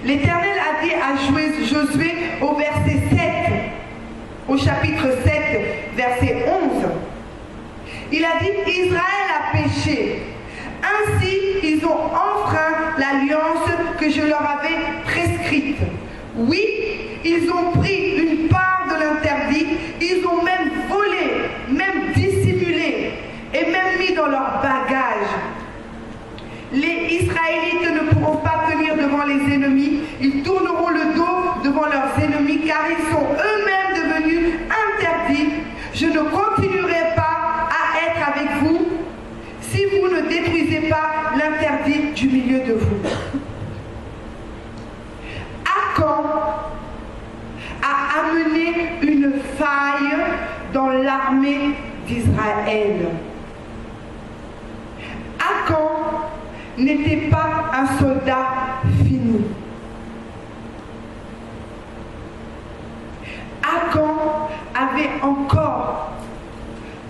L'Éternel a dit à Josué au verset 7, au chapitre 7, verset 11, il a dit, Israël a péché. Ainsi, ils ont enfreint l'alliance que je leur avais prescrite. Oui, ils ont pris une part de l'interdit, ils ont même volé, même dissimulé, et même mis dans leur bagage. Les Israélites ne pourront pas tenir devant les ennemis, ils tourneront le dos devant leurs ennemis, car ils sont eux-mêmes devenus interdits. Je ne continuerai pas à être avec vous si vous ne détruisez pas l'interdit du milieu de vous. Akan a amené une faille dans l'armée d'Israël. Akan n'était pas un soldat fini. Akan avait encore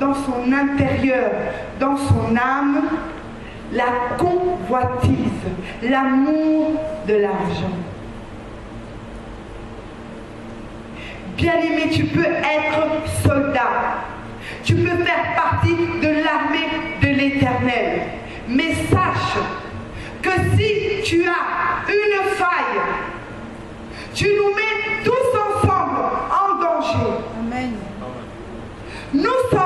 dans son intérieur, dans son âme, la convoitise, l'amour de l'argent. Bien-aimé, tu peux être soldat, tu peux faire partie de l'armée de l'Éternel, mais sache que si tu as une faille, tu nous mets tous ensemble en danger. Amen. Nous sommes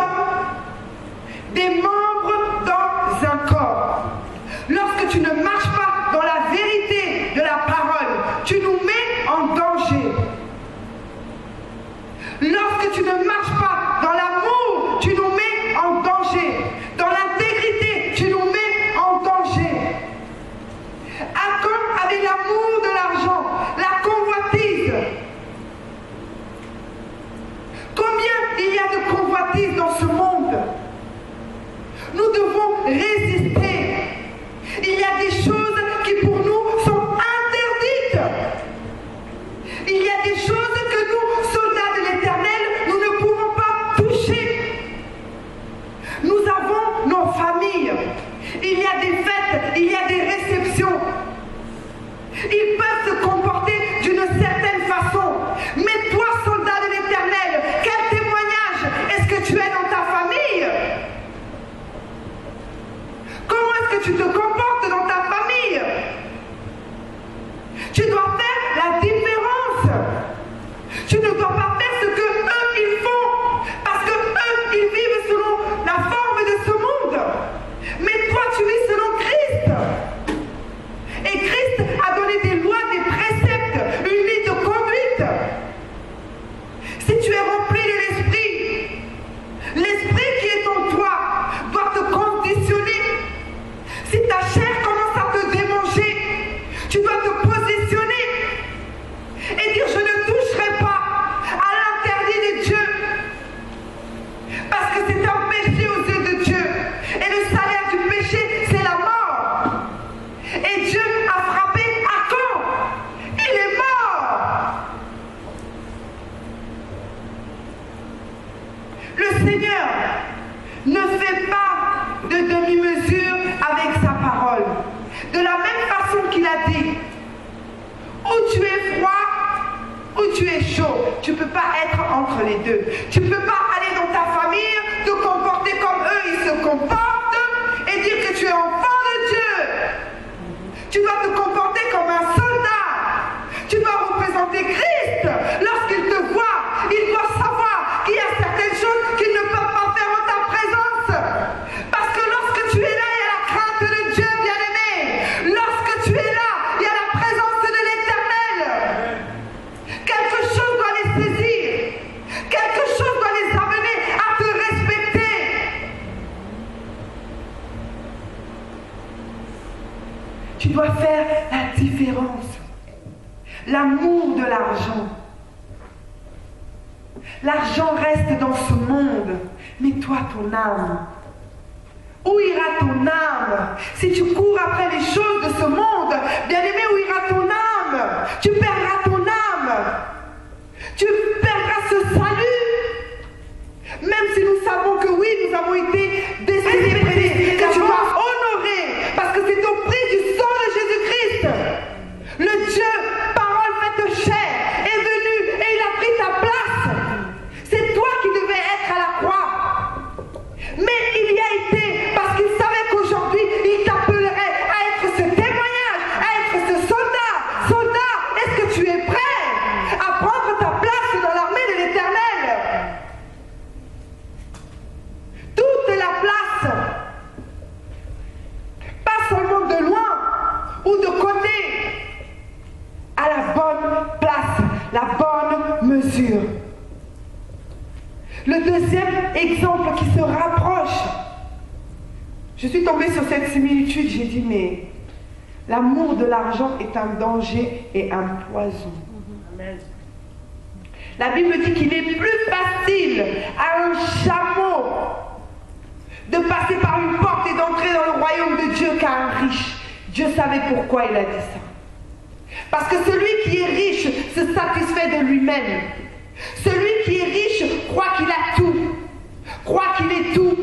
des membres dans un corps. Lorsque tu ne marches pas dans la vérité de la parole, tu nous mets en danger. Lorsque tu ne marches pas dans l'amour, tu nous mets en danger. Dans l'intégrité, tu nous mets en danger. Akan avait l'amour de l'argent, la convoitise. Combien il y a de convoitise dans ce monde? Nous devons résister. Il y a des choses qui pour nous sont interdites. Il y a des choses que nous, soldats de l'Éternel, nous ne pouvons pas toucher. Le Seigneur ne fait pas de demi-mesure avec sa parole. De la même façon qu'il a dit, ou tu es froid, ou tu es chaud. Tu ne peux pas être entre les deux. Tu ne peux pas aller dans ta famille, te comporter comme eux, ils se comportent, et dire que tu es enfant de Dieu. Tu dois te comporter comme un soldat. Tu dois représenter Christ. Lorsqu'il te voit, il doit savoir qu'il y a certaines choses qu'il ne peut pas faire en ta présence. Parce que lorsque tu es là, il y a la crainte de Dieu, bien-aimé. Lorsque tu es là, il y a la présence de l'Éternel. Quelque chose doit les saisir. Quelque chose doit les amener à te respecter. Tu dois faire la différence. L'amour de l'argent. L'argent reste dans ce monde, mais toi, ton âme. Où ira ton âme? Si tu cours après les choses de ce monde, bien-aimé, où ira ton âme? Tu perdras ton âme. Tu perdras ce salut. Même si nous savons que oui, nous avons été destinés, que tu dois honorer, parce que c'est au prix du sang de Jésus-Christ. Le Dieu, parole faite chair, est venu et il a pris ta place. C'est toi qui devais être à la croix. Mais il y a été parce qu'il savait qu'aujourd'hui, il t'appellerait à être ce témoignage, à être ce soldat. Soldat, est-ce que tu es prêt à prendre ta place dans l'armée de l'Éternel? Toute la place, pas seulement de loin ou de côté, à la bonne place, la bonne mesure. Le deuxième exemple qui se rapproche, je suis tombée sur cette similitude, j'ai dit mais l'amour de l'argent est un danger et un poison. Amen. La Bible dit qu'il est plus facile à un chameau de passer par une porte et d'entrer dans le royaume de Dieu qu'à un riche. Dieu savait pourquoi il a dit ça. Parce que celui qui est riche se satisfait de lui-même. Celui qui est riche croit qu'il a tout, croit qu'il est tout,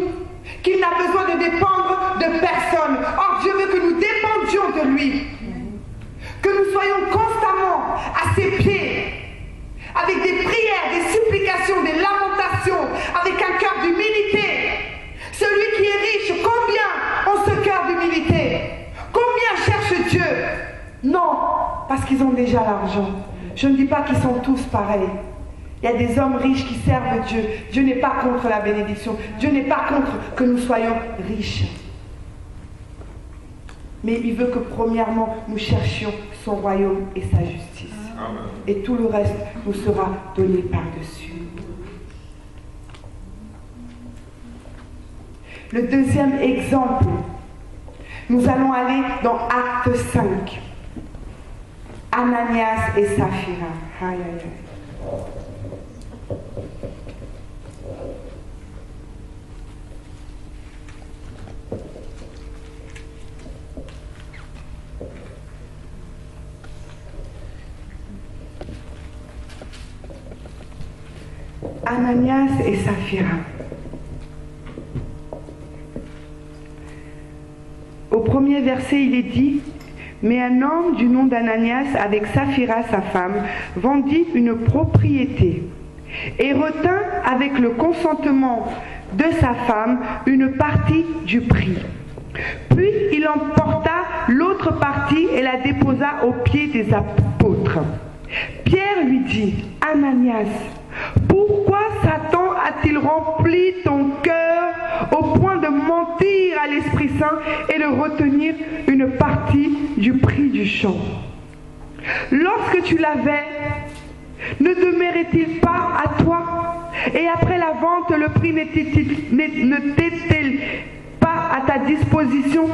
qu'il n'a besoin de dépendre de personne. Or, Dieu veut que nous dépendions de lui, que nous soyons constamment à ses pieds, avec des prières, des supplications, des lamentations, avec un cœur d'humilité. Celui qui est riche, combien ont ce cœur d'humilité? Combien cherchent Dieu? Non, parce qu'ils ont déjà l'argent. Je ne dis pas qu'ils sont tous pareils. Il y a des hommes riches qui servent Dieu. Dieu n'est pas contre la bénédiction. Dieu n'est pas contre que nous soyons riches. Mais il veut que premièrement nous cherchions son royaume et sa justice. Amen. Et tout le reste nous sera donné par-dessus. Le deuxième exemple, nous allons aller dans Acte 5. Ananias et Saphira. Aïe, aïe, aïe. Ananias et Saphira. Au premier verset, il est dit: mais un homme du nom d'Ananias, avec Saphira sa femme, vendit une propriété et retint avec le consentement de sa femme une partie du prix. Puis il emporta l'autre partie et la déposa aux pieds des apôtres. Pierre lui dit: Ananias, pourquoi Satan a-t-il rempli ton cœur au point de mentir à l'Esprit Saint et de retenir une partie du prix du champ? Lorsque tu l'avais, ne demeurait-il pas à toi? Et après la vente, le prix ne t'était-il pas à ta disposition?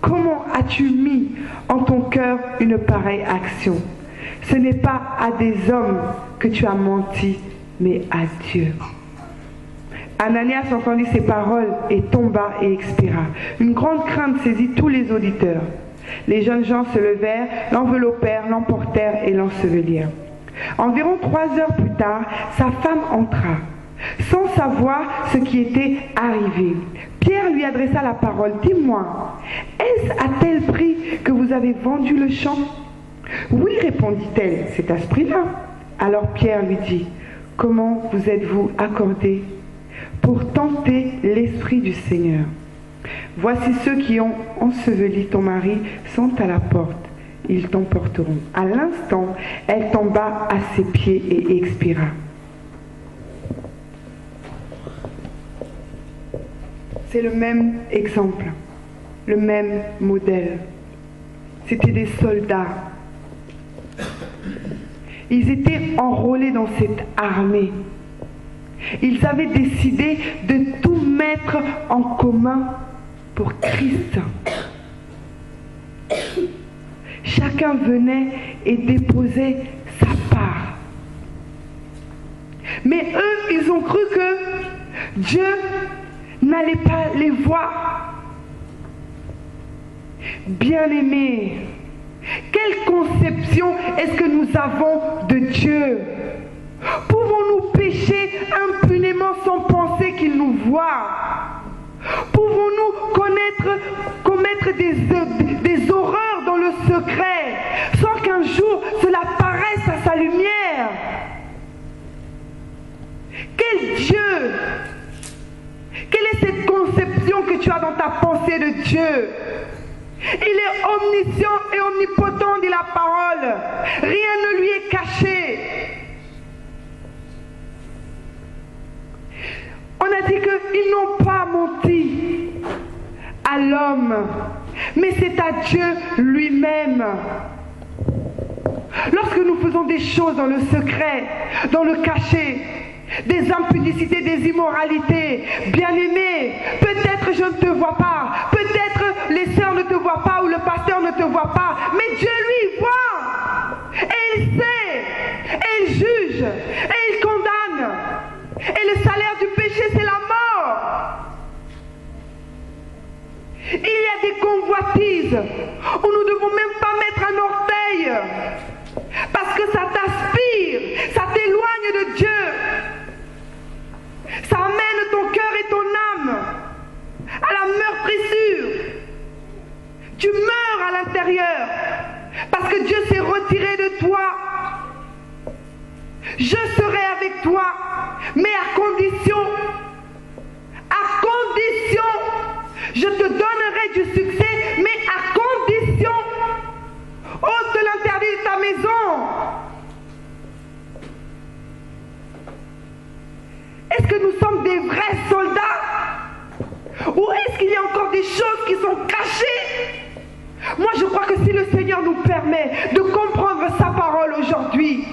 Comment as-tu mis en ton cœur une pareille action? Ce n'est pas à des hommes que tu as menti, mais à Dieu. Ananias entendit ces paroles et tomba et expira. Une grande crainte saisit tous les auditeurs. Les jeunes gens se levèrent, l'enveloppèrent, l'emportèrent et l'ensevelirent. Environ 3 heures plus tard, sa femme entra. sans savoir ce qui était arrivé. Pierre lui adressa la parole. Dis-moi, est-ce à tel prix que vous avez vendu le champ? Oui, répondit-elle, c'est à ce prix-là. Alors Pierre lui dit, comment vous êtes-vous accordé pour tenter l'Esprit du Seigneur? Voici ceux qui ont enseveli ton mari sont à la porte. Ils t'emporteront. À l'instant, elle tomba à ses pieds et expira. C'est le même exemple, le même modèle. C'était des soldats. Ils étaient enrôlés dans cette armée. Ils avaient décidé de tout mettre en commun pour Christ. Chacun venait et déposait sa part. Mais eux, ils ont cru que Dieu n'allait pas les voir. Bien-aimés, quelle conception est-ce que nous avons de Dieu? Pouvons-nous pécher impunément sans penser qu'il nous voit? Pouvons-nous commettre des horreurs dans le secret sans qu'un jour cela paraisse à sa lumière? Quel Dieu? Quelle est cette conception que tu as dans ta pensée de Dieu? Il est omniscient et omnipotent, dit la parole. Rien ne lui est caché. On a dit qu'ils n'ont pas menti à l'homme, mais c'est à Dieu lui-même. Lorsque nous faisons des choses dans le secret, dans le caché, des impudicités, des immoralités, bien-aimé, peut-être je ne te vois pas, peut-être les sœurs ne te voient pas ou le pasteur ne te voit pas, mais Dieu lui voit, et il sait, et il juge, et il condamne, et le salaire du péché c'est la mort. Il y a des convoitises où nous ne devons même pas mettre un orteil, parce que ça t'aspire, ça t'éloigne de Dieu. Ça amène ton cœur et ton âme à la meurtrissure. Tu meurs à l'intérieur parce que Dieu s'est retiré de toi. Je serai avec toi, mais à condition, je te donnerai du succès, mais à condition, ôte l'interdit de ta maison. Est-ce que nous sommes des vrais soldats? Ou est-ce qu'il y a encore des choses qui sont cachées? Moi, je crois que si le Seigneur nous permet de comprendre sa parole aujourd'hui,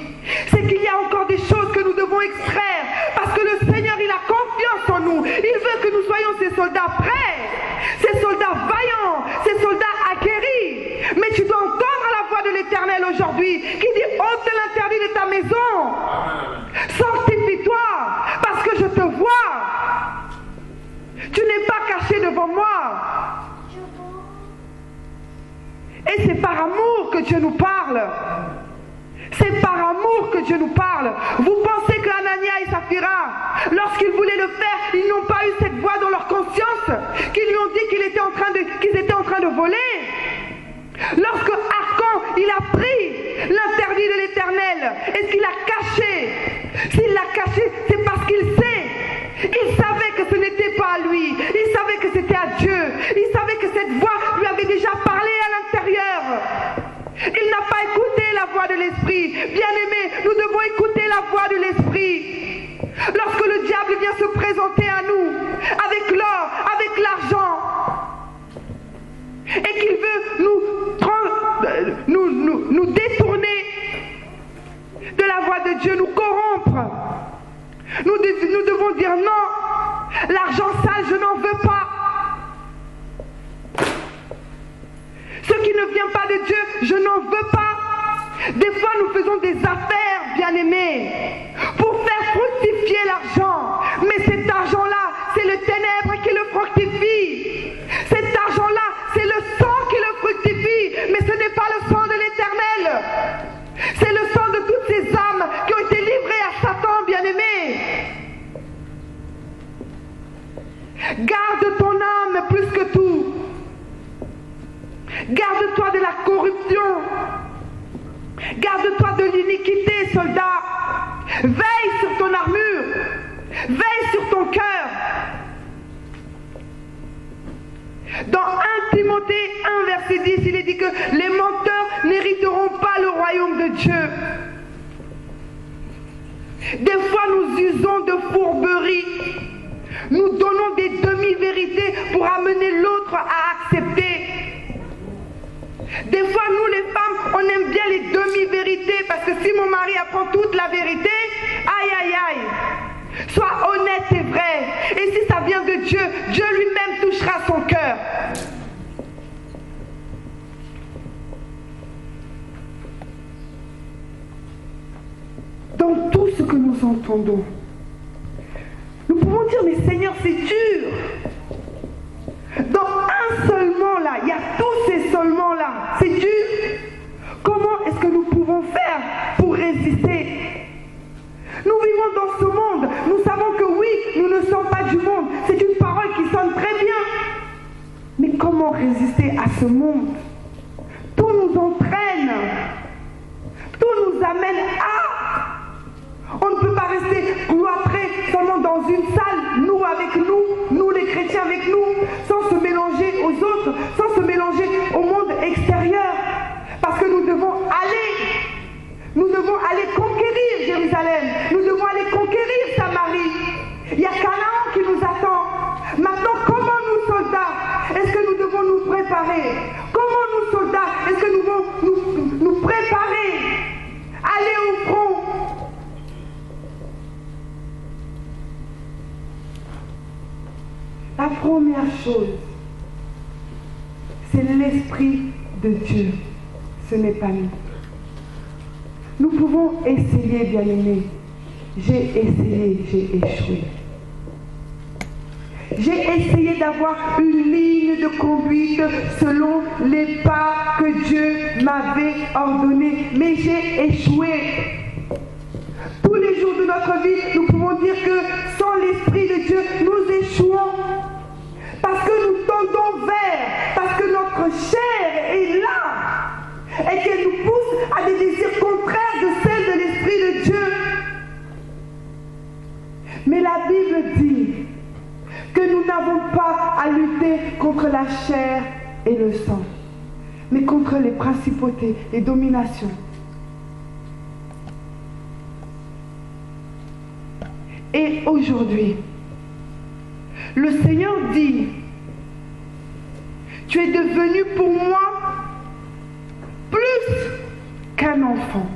c'est qu'il y a encore des choses que nous devons extraire. Parce que le Seigneur, il a confiance en nous. Il veut que nous soyons ces soldats prêts, ces soldats vaillants, ces soldats acquéris. Mais tu dois entendre la voix de l'Éternel aujourd'hui qui dit, ôte l'interdit de ta maison. Sanctifie-toi parce que je te vois. Tu n'es pas caché devant moi. Et c'est par amour que Dieu nous parle. C'est par amour que Dieu nous parle. Vous pensez que Anania et Saphira, lorsqu'ils voulaient le faire, ils n'ont pas eu cette voix dans leur conscience qui lui ont dit qu'ils étaient en train de voler? Lorsque Arcan, il a pris l'interdit de l'Éternel, est-ce qu'il l'a caché? S'il l'a caché, c'est parce qu'il sait. Il savait que ce n'était pas à lui. Il savait que c'était à Dieu. Il savait que cette voix lui avait déjà parlé à l'intérieur. Il n'a pas écouté la voix de l'Esprit. Bien-aimés, nous devons écouter la voix de l'Esprit. Lorsque le diable vient se présenter à nous, avec l'or, avec l'argent, et qu'il veut nous détourner de la voix de Dieu, nous corrompre, nous devons dire non, l'argent sale, je n'en veux pas. Ce qui ne vient pas de Dieu, je n'en veux pas. Des fois, nous faisons des affaires, bien-aimés, pour faire fructifier l'argent. Mais cet argent-là, c'est le ténèbre qui le fructifie. Cet argent-là, c'est le sang qui le fructifie. Mais ce n'est pas le sang de l'Éternel. C'est le sang de toutes ces âmes qui ont été livrées à Satan, bien-aimés. Veille sur ton armure. Veille sur ton cœur. Dans 1 Timothée 1, verset 10, il est dit que les menteurs n'hériteront pas le royaume de Dieu. Des fois, nous usons de fourberie. Nous donnons des demi-vérités pour amener l'autre à accepter. Des fois, nous les femmes, on aime bien les demi-vérités parce que si mon mari apprend toute la vérité, aïe aïe aïe. Sois honnête et vrai. Et si ça vient de Dieu, Dieu lui-même touchera son cœur. Dans tout ce que nous entendons, nous pouvons dire, mais Seigneur, c'est dur. Dans un seulement là, il y a tous ces seulement là, c'est dur. Comment est-ce que nous pouvons faire pour résister? Nous vivons dans ce monde, nous savons que oui, nous ne sommes pas du monde. C'est une parole qui sonne très bien. Mais comment résister à ce monde? Tout nous entraîne, tout nous amène à... On ne peut pas rester cloîtrés seulement dans une salle, nous avec nous les chrétiens avec nous, sans se mélanger aux autres, sans se mélanger au monde extérieur. Parce que nous devons aller conquérir Jérusalem, nous devons aller conquérir Samarie. Il y a Canaan qui nous attend. Maintenant, comment nous soldats, est-ce que nous devons nous préparer? Comment nous soldats, est-ce que nous devons nous préparer? Aller au front. La première chose, c'est l'Esprit de Dieu. Ce n'est pas nous. Nous pouvons essayer, bien-aimés. J'ai essayé, j'ai échoué. J'ai essayé d'avoir une ligne de conduite selon les pas que Dieu m'avait ordonnés, mais j'ai échoué. Tous les jours de notre vie, nous pouvons dire que sans l'Esprit de Dieu, nous échouons. Parce que nous tendons vers, parce que notre chair est là, et qu'elle nous pousse à des désirs contraires de celles de l'Esprit de Dieu. Mais la Bible dit que nous n'avons pas à lutter contre la chair et le sang, mais contre les principautés, les dominations. Et aujourd'hui, le Seigneur dit, tu es devenu pour moi plus qu'un enfant.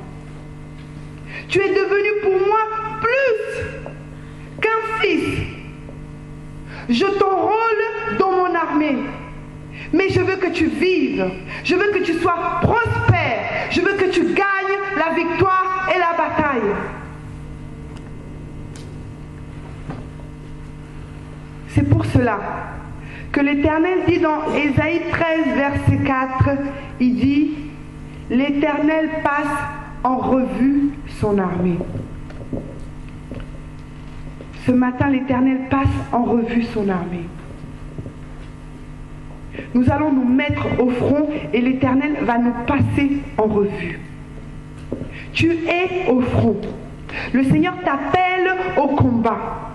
Tu es devenu pour moi plus qu'un fils. Je t'enrôle dans mon armée. Mais je veux que tu vives. Je veux que tu sois prospère. Je veux que tu gagnes la victoire et la bataille. C'est pour cela que l'Éternel dit dans Ésaïe 13, verset 4, il dit, l'Éternel passe en revue son armée. Ce matin, l'Éternel passe en revue son armée. Nous allons nous mettre au front et l'Éternel va nous passer en revue. Tu es au front. Le Seigneur t'appelle au combat.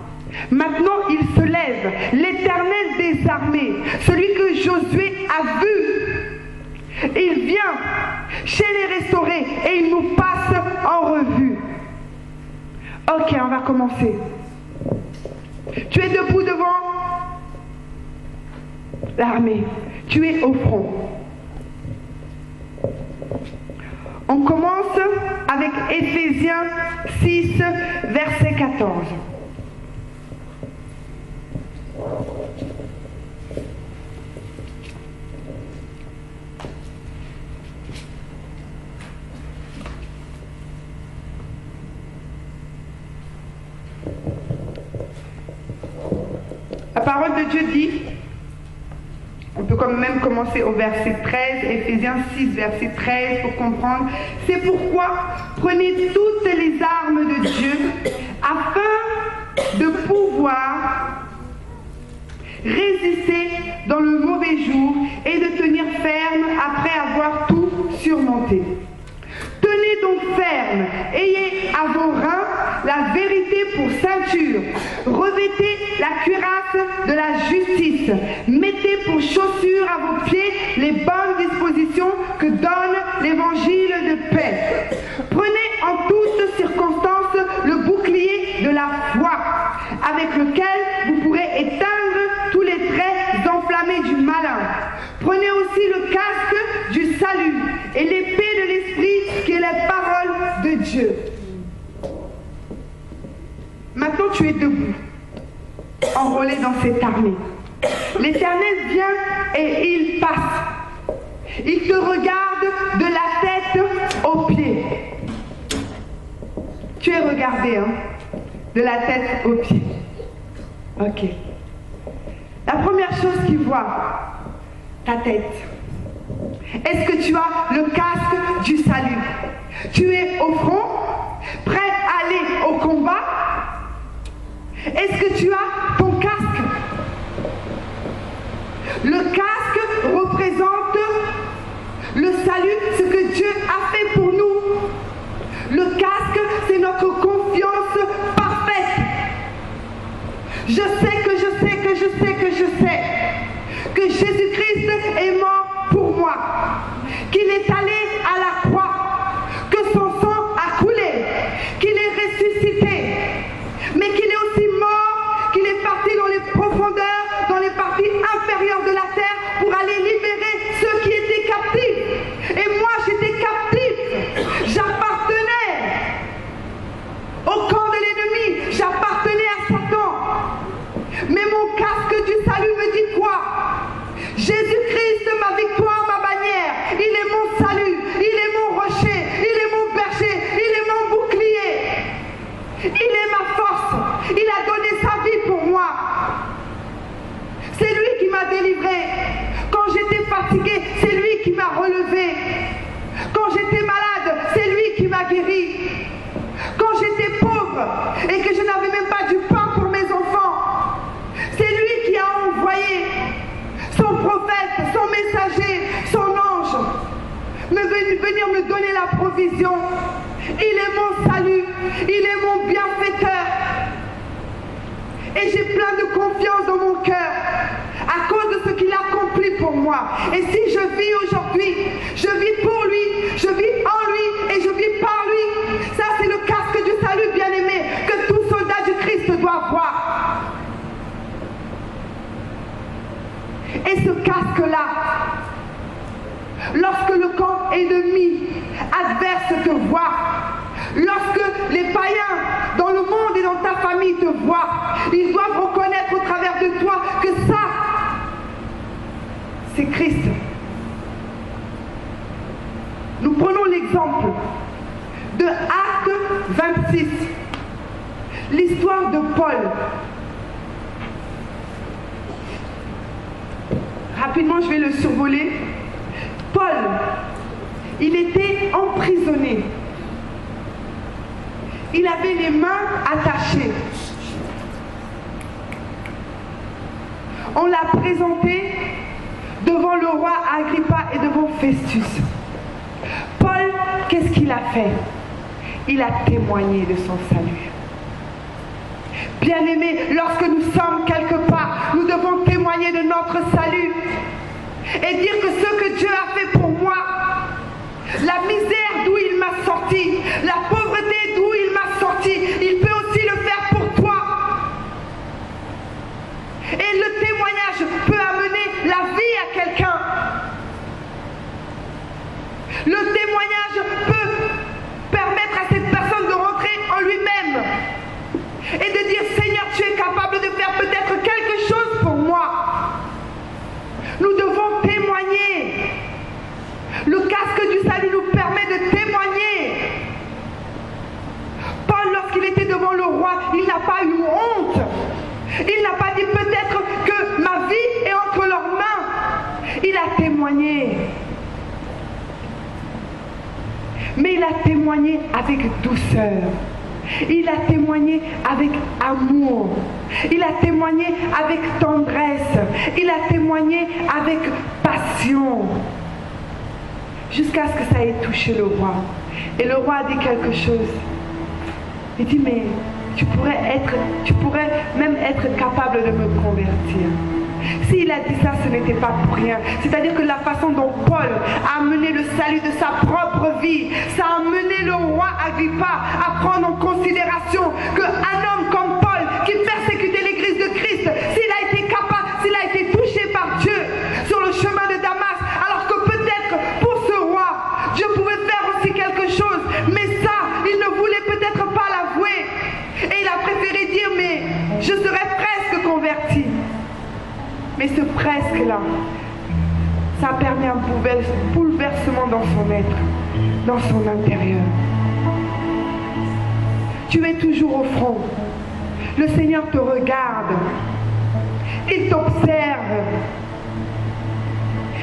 Maintenant, il se lève, l'Éternel des armées, celui que Josué a vu. Il vient chez les restaurés et il nous passe en revue. Ok, on va commencer. Tu es debout devant l'armée. Tu es au front. On commence avec Éphésiens 6, verset 14. La parole de Dieu dit, on peut quand même commencer au verset 13, Éphésiens 6, verset 13 pour comprendre. C'est pourquoi prenez toutes les armes de Dieu afin de pouvoir résister dans le mauvais jour et de tenir ferme après avoir tout surmonté. Tenez donc ferme, ayez à vos reins la vérité pour ceinture. Revêtez la cuirasse de la justice. Mettez pour chaussures à vos pieds les bonnes dispositions que donne l'évangile de paix. Prenez en toutes circonstances le bouclier de la foi, avec lequel vous pourrez éteindre tous les traits enflammés du malin. Prenez aussi le casque du salut et l'épée de l'esprit qui est la parole de Dieu. Maintenant tu es debout, enrôlé dans cette armée. L'Éternel vient et il passe. Il te regarde de la tête aux pieds. Tu es regardé, hein, de la tête aux pieds. Ok. La première chose qu'il voit, ta tête. Est-ce que tu as le casque du salut? Tu es au front, prêt à aller au combat? Est-ce que tu as ton casque? Le casque représente le salut, ce que Dieu a fait pour nous. Le casque, c'est notre confiance parfaite. Je sais que Jésus-Christ est mort pour moi, qu'il est allé à la croix, que son sang a coulé, qu'il est ressuscité, mais qu'il est aussi mort, qu'il est parti dans les profondeurs, dans les parties inférieures de la terre pour aller libérer ceux qui étaient captifs. Et moi, j'étais captif. J'appartenais au camp de l'ennemi. J'appartenais à Satan. Mais mon casque du salut me dit quoi? Jésus-Christ, ma victoire, ma bannière. Il est mon salut. Il est mon rocher. Il est mon berger. Il est mon bouclier. Il est ma force. Il a donné sa vie pour moi. C'est lui qui m'a délivré. Quand j'étais fatigué, c'est lui qui m'a relevé. Quand j'étais malade, c'est lui qui m'a guéri. Quand j'étais pauvre et que je n'avais même pas du pain pour mes enfants, c'est lui qui a envoyé son prophète, son messager, son ange, venir me donner la provision. Il est mon salut, il est mon bienfaiteur. Et j'ai plein de confiance dans mon cœur à cause de ce qu'il a accompli pour moi. Et si je vis aujourd'hui, je vis pour lui, je vis en lui et je vis par lui. Ça, c'est le casque du salut, bien-aimé, que tout soldat du Christ doit avoir. Et ce casque-là, lorsque le camp ennemi adverse te voit, lorsque les païens dans le monde et dans ta famille te voient, ils doivent reconnaître au travers de toi que ça, c'est Christ. Nous prenons l'exemple de Acte 26, l'histoire de Paul. Rapidement, je vais le survoler. Paul, il était emprisonné. Il avait les mains attachées. On l'a présenté devant le roi Agrippa et devant Festus. Paul, qu'est-ce qu'il a fait? Il a témoigné de son salut. Bien-aimés, lorsque nous sommes quelque part, nous devons témoigner de notre salut et dire que ce que Dieu a fait pour moi, la misère d'où il m'a sorti, la pauvreté d'où il m'a sorti, il peut aussi le faire pour toi. Et le témoignage peut amener la vie à quelqu'un. Le témoignage peut permettre à cette personne de rentrer en lui-même et de dire: Seigneur, tu es capable de faire peut-être quelque chose pour moi. Nous devons témoigner. Le casque du salut nous permet de témoigner. Paul, lorsqu'il était devant le roi, il n'a pas eu honte. Il n'a pas dit peut-être que ma vie est entre leurs mains. Il a témoigné. Mais il a témoigné avec douceur. Il a témoigné avec amour. Il a témoigné avec tendresse. Il a témoigné avec passion. Jusqu'à ce que ça ait touché le roi. Et le roi a dit quelque chose. Il dit, mais tu pourrais même être capable de me convertir. S'il a dit ça, ce n'était pas pour rien. C'est-à-dire que la façon dont Paul a mené le salut de sa propre vie, ça a mené le roi Agrippa à prendre en considération qu'un homme comme Paul, qui persécutait l'église de Christ, s'il a été capable, s'il a été touché par Dieu sur le chemin de Damas, alors que peut-être pour ce roi, Dieu pouvait faire aussi quelque chose, mais ça, il ne voulait peut-être pas l'avouer. Et il a préféré dire, mais je serai presque converti. Mais ce presque-là, ça a permis un bouleversement dans son être, dans son intérieur. Tu es toujours au front. Le Seigneur te regarde. Il t'observe.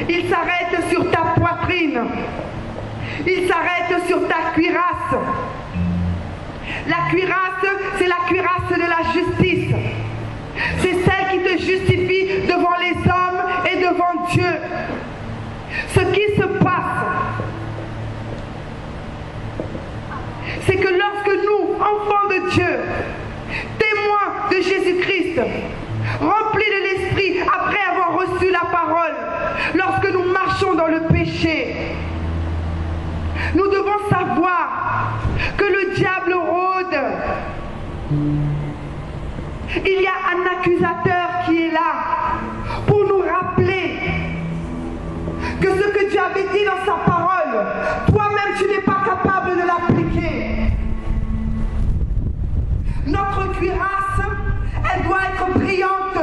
Il s'arrête sur ta poitrine. Il s'arrête sur ta cuirasse. La cuirasse, c'est la cuirasse de la justice. C'est celle qui te justifie devant les hommes et devant Dieu. Ce qui se passe, c'est que lorsque nous, enfants de Dieu, témoins de Jésus-Christ, remplis de l'Esprit après avoir reçu la parole, lorsque nous marchons dans le péché, nous devons savoir que le diable rôde. Il y a un accusateur qui est là pour nous rappeler que ce que Dieu avait dit dans sa parole, toi-même tu n'es pas capable de l'appliquer. Notre cuirasse, elle doit être brillante.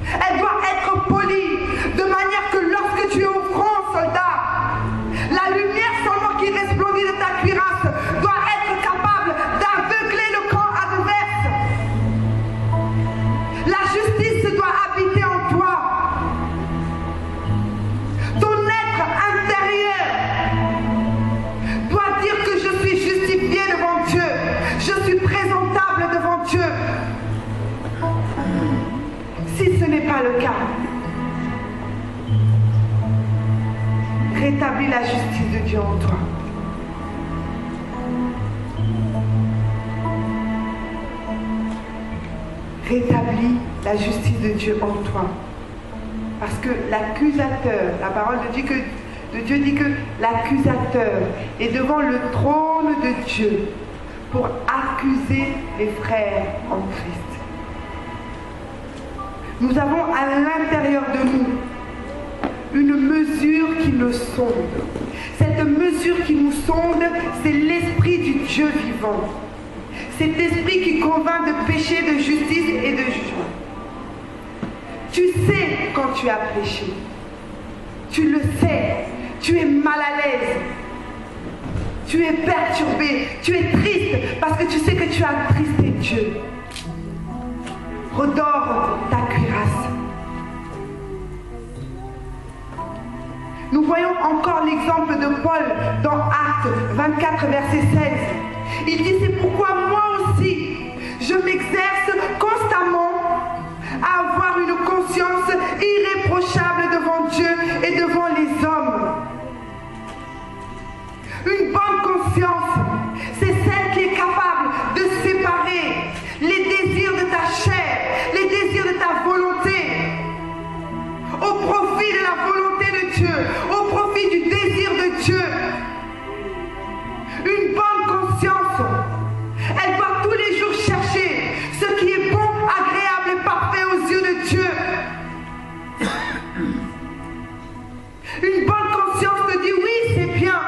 Elle doit être polie, de manière que lorsque tu es au front, soldat, la lumière seulement qui resplendit de ta cuirasse doit être capable d'aveugler le camp adverse. La justice doit habiter en toi. Ton être intérieur doit dire que je suis justifié devant Dieu. Je suis présentable devant Dieu. Si ce n'est pas le cas, rétablis la justice de Dieu en toi. Rétablis la justice de Dieu en toi. Parce que l'accusateur, la parole de Dieu dit que l'accusateur est devant le trône de Dieu pour accuser les frères en Christ. Nous avons à l'intérieur de nous une mesure qui nous sonde. Cette mesure qui nous sonde, c'est l'esprit du Dieu vivant. Cet esprit qui convainc de péché, de justice et de jugement. Tu sais quand tu as péché. Tu le sais. Tu es mal à l'aise. Tu es perturbé. Tu es triste parce que tu sais que tu as attristé Dieu. Redore ta cuirasse. Nous voyons encore l'exemple de Paul dans Actes 24, verset 16. Il dit, c'est pourquoi moi aussi, je m'exerce constamment à avoir une conscience irréprochable devant Dieu et devant les hommes. Une bonne conscience, c'est celle qui est capable de séparer les désirs de ta chair, les désirs de ta volonté, au profit de la volonté de Dieu, au profit du désir de Dieu. Une bonne conscience, elle doit tous les jours chercher ce qui est bon, agréable et parfait aux yeux de Dieu. Une bonne conscience te dit oui, c'est bien.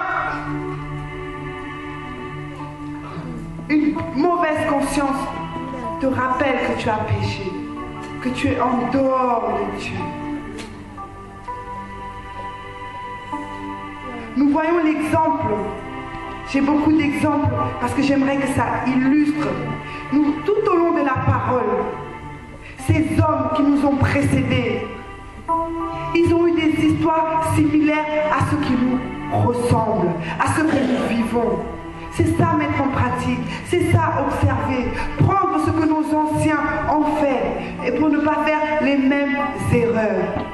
Une mauvaise conscience te rappelle que tu as péché, que tu es en dehors de Dieu. Nous voyons l'exemple. J'ai beaucoup d'exemples parce que j'aimerais que ça illustre. Nous, tout au long de la parole, ces hommes qui nous ont précédés, ils ont eu des histoires similaires à ce qui nous ressemble, à ce que nous vivons. C'est ça mettre en pratique, c'est ça observer, prendre ce que nos anciens ont fait et pour ne pas faire les mêmes erreurs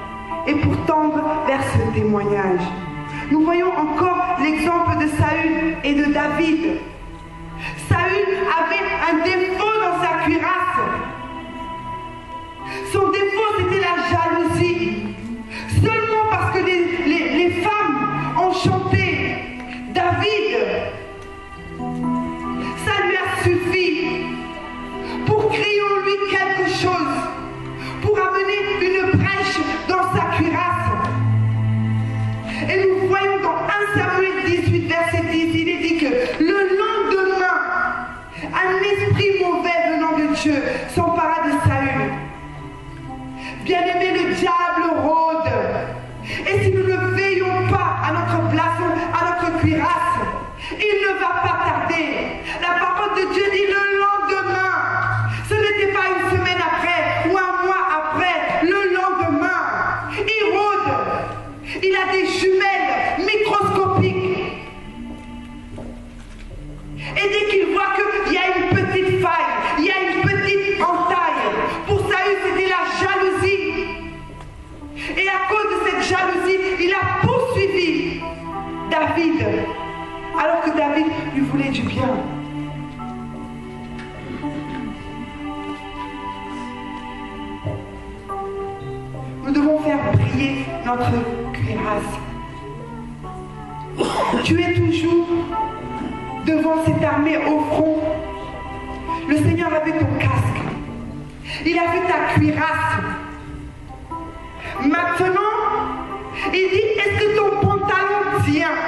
et pour tendre vers ce témoignage. Nous voyons encore l'exemple de Saül et de David. Saül Dieu s'empara de Saül. Bien-aimé, le diable rôde. Et si nous ne veillons pas à notre place, à notre cuirasse, il ne va pas tarder. La parole de Dieu dit le lendemain. Ce n'était pas une semaine après ou un mois après. Le lendemain, il rôde. Il a des jumelles microscopiques. Et dès qu'il voit qu'il y a une petite faille, il y a une petite entaille, pour Saül c'était la jalousie. Et à cause de cette jalousie, il a poursuivi David, alors que David lui voulait du bien. Nous devons faire briller notre cuirasse. Tu es toujours devant cette armée au front. Le Seigneur a vu ton casque. Il a vu ta cuirasse. Maintenant, il dit, est-ce que ton pantalon tient?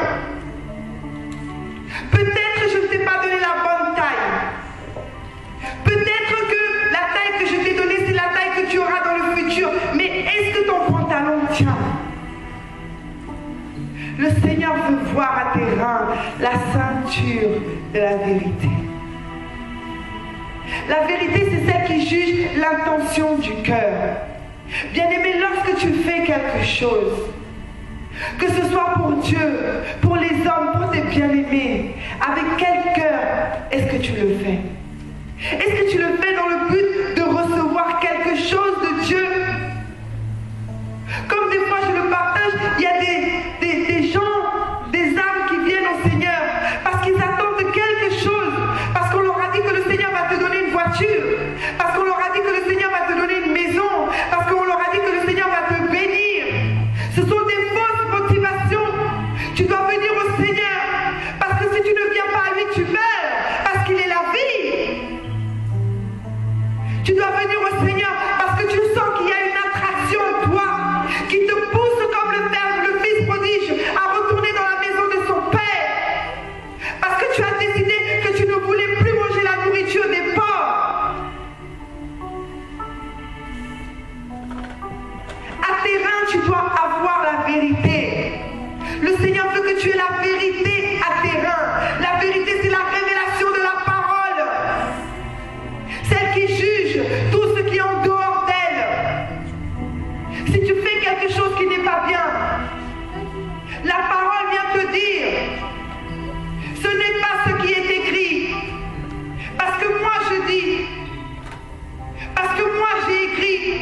Peut-être je ne t'ai pas donné la bonne taille. Peut-être que la taille que je t'ai donnée, c'est la taille que tu auras dans le futur. Mais est-ce que ton pantalon tient? Le Seigneur veut voir à tes reins la ceinture de la vérité. La vérité, c'est celle qui juge l'intention du cœur. Bien-aimé, lorsque tu fais quelque chose, que ce soit pour Dieu, pour les hommes, pour tes bien-aimés, avec quel cœur est-ce que tu le fais? Est-ce que tu le fais dans le but de recevoir quelque chose de Dieu? Comme des fois je le partage, il y a des gens, des âmes qui viennent au Seigneur parce qu'ils attendent quelque chose, parce qu'on leur a dit que le Seigneur va te donner une voiture, parce qu'on leur a dit que le Seigneur va te donner une maison, parce qu'on leur a dit que le Seigneur va te bénir. Ce sont des fausses motivations. Tu dois venir au Seigneur parce que si tu ne viens pas à lui, tu meurs, parce qu'il est la vie. Tu dois venir au Seigneur parce que tu sens qu'il y a une attraction en toi qui te pousse comme le fils prodige à retourner dans la maison de son père. Parce que tu as décidé que tu ne voulais plus manger la nourriture des porcs. À tes reins, tu dois avoir la vérité. Le Seigneur veut que tu aies la vérité à tes reins. La vérité, c'est la révélation de la parole. Celle qui juge tout ce qui est en dehors d'elle. Si tu fais quelque chose qui n'est pas bien, la parole vient te dire, ce n'est pas ce qui est écrit. Parce que moi je dis, parce que moi j'ai écrit,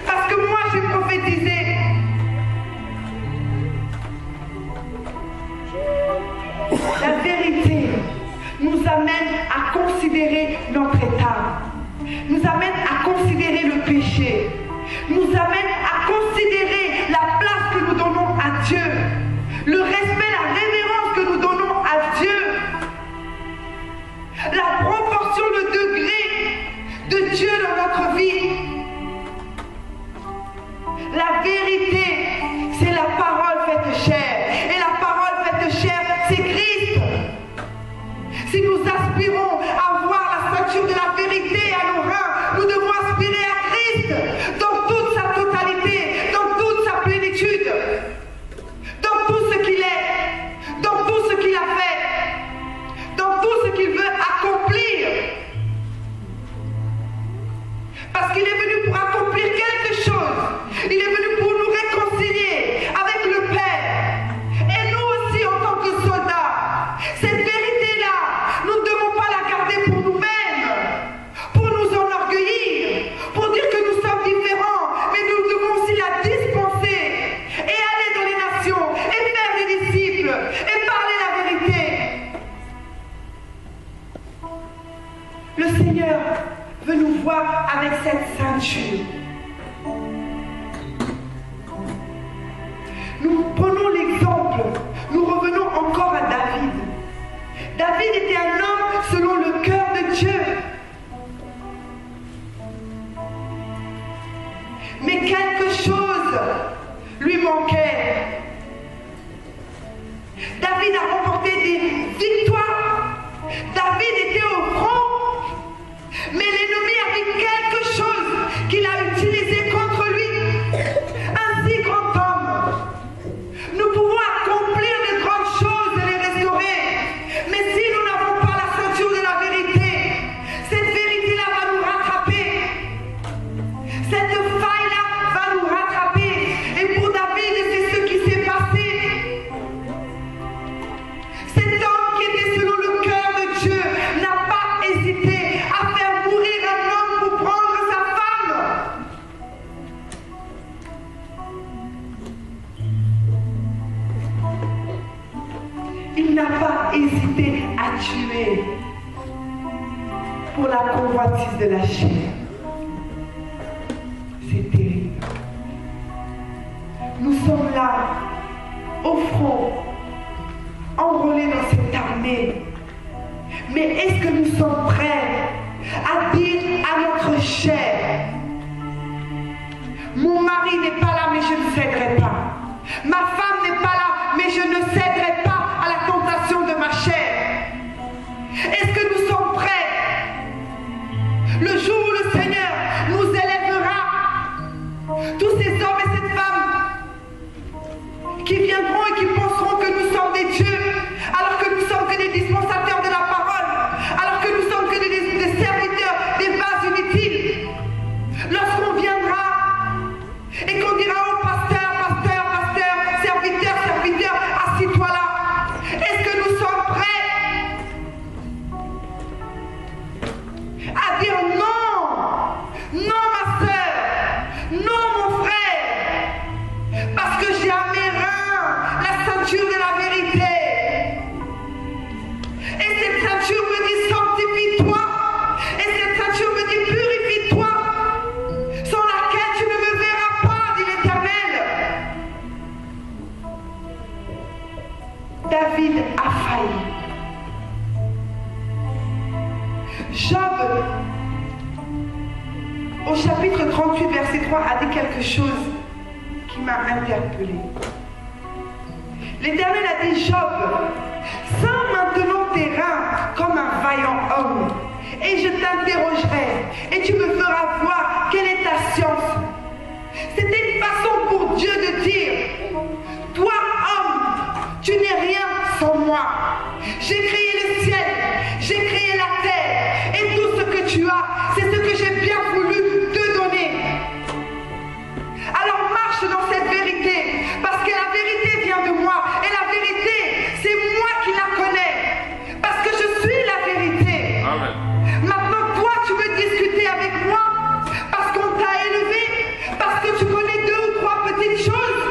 parce que moi j'ai prophétisé. La vérité nous amène à considérer notre état, nous amène à considérer le péché, nous amène à considérer la place que nous donnons à Dieu, le respect, la révérence que nous donnons à Dieu, la proportion, le degré de Dieu dans notre vie. La vérité, c'est la parole faite chair. Et la parole faite chair, c'est Christ. Si nous aspirons à voir la stature de la vérité à nos reins, nous devons aspirer à Christ dans toute sa totalité, dans toute sa plénitude, dans tout ce qu'il est, dans tout ce qu'il a fait, dans tout ce qu'il veut accomplir. Parce qu'il est venu pour accomplir quelque chose. Il est venu pour nous réconcilier avec le Père. Et nous aussi en tant que soldats, cette vérité-là, nous ne devons pas la garder pour nous-mêmes, pour nous enorgueillir, pour dire que nous sommes différents, mais nous devons aussi la dispenser et aller dans les nations et faire des disciples et parler la vérité. Le Seigneur veut nous voir avec cette ceinture. Nous prenons l'exemple, nous revenons encore à David. David était un homme selon le cœur de Dieu. Mais quelque chose lui manquait. David a remporté des victoires. David était au front, mais l'ennemi pour la convoitise de la chair. C'est terrible. Nous sommes là, au front, enrôlés dans cette armée. Mais est-ce que nous sommes prêts à dire à notre chair, mon mari n'est pas là, mais je ne céderai pas. Ma femme n'est pas là, mais je ne céderai pas à la tentation de ma chair. Est-ce que nous sommes prêts? Le jour où le Seigneur nous élèvera, tous ces hommes et ces femmes qui viendront et qui penseront que nous sommes des dieux, alors que nous sommes que des dispensateurs de la parole, alors que nous sommes que des serviteurs, des vases inutiles. Lorsqu'on viendra et qu'on dira au pasteur, pasteur, pasteur, serviteur, serviteur, assis-toi là. Est-ce que nous sommes prêts à dire non, non ma soeur, non mon frère, parce que j'ai à mes reins la ceinture de la vérité. Et cette ceinture me dit sanctifie-toi, et cette ceinture me dit purifie-toi, sans laquelle tu ne me verras pas, dit l'Éternel. David a failli. Job, au chapitre 38, verset 3, a dit quelque chose qui m'a interpellée. L'Éternel a dit, Job, sens maintenant tes reins comme un vaillant homme, et je t'interrogerai, et tu me feras voir quelle est ta science. C'était une façon pour Dieu de dire, toi homme, tu n'es rien sans moi. J'ai créé le ciel, j'ai créé la terre, et tout ce que tu as, c'est ce que j'ai bien voulu te donner. Alors marche dans cette vérité, parce que la vérité vient de moi, et la vérité, c'est moi qui la connais, parce que je suis la vérité. Amen. Maintenant, toi, tu veux discuter avec moi, parce qu'on t'a élevé, parce que tu connais 2 ou 3 petites choses,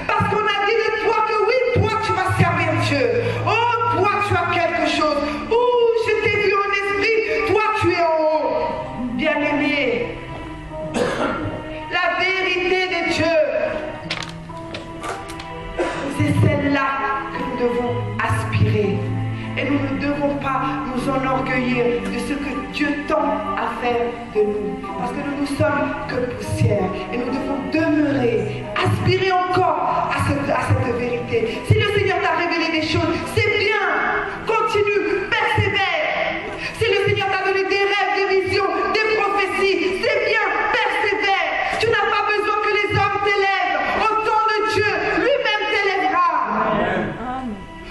parce qu'on a dit de toi que oui, toi, tu vas servir Dieu. Oh, toi, tu as quelque chose. Oh, je t'ai vu en esprit, toi, tu es en haut. Bien-aimé, la vérité de Dieu, c'est celle-là que nous devons aspirer. Et nous ne devons pas nous enorgueillir de ce que Dieu tend à faire de nous. Parce que nous ne sommes que poussière. Et nous devons demeurer, aspirer encore à cette vérité. Si le Seigneur t'a révélé des choses, c'est bien. Continue, persévère. Si le Seigneur t'a donné des rêves, des visions, des prophéties, c'est bien, persévère. Tu n'as pas besoin que les hommes t'élèvent. Au temps de Dieu, lui-même t'élèvera.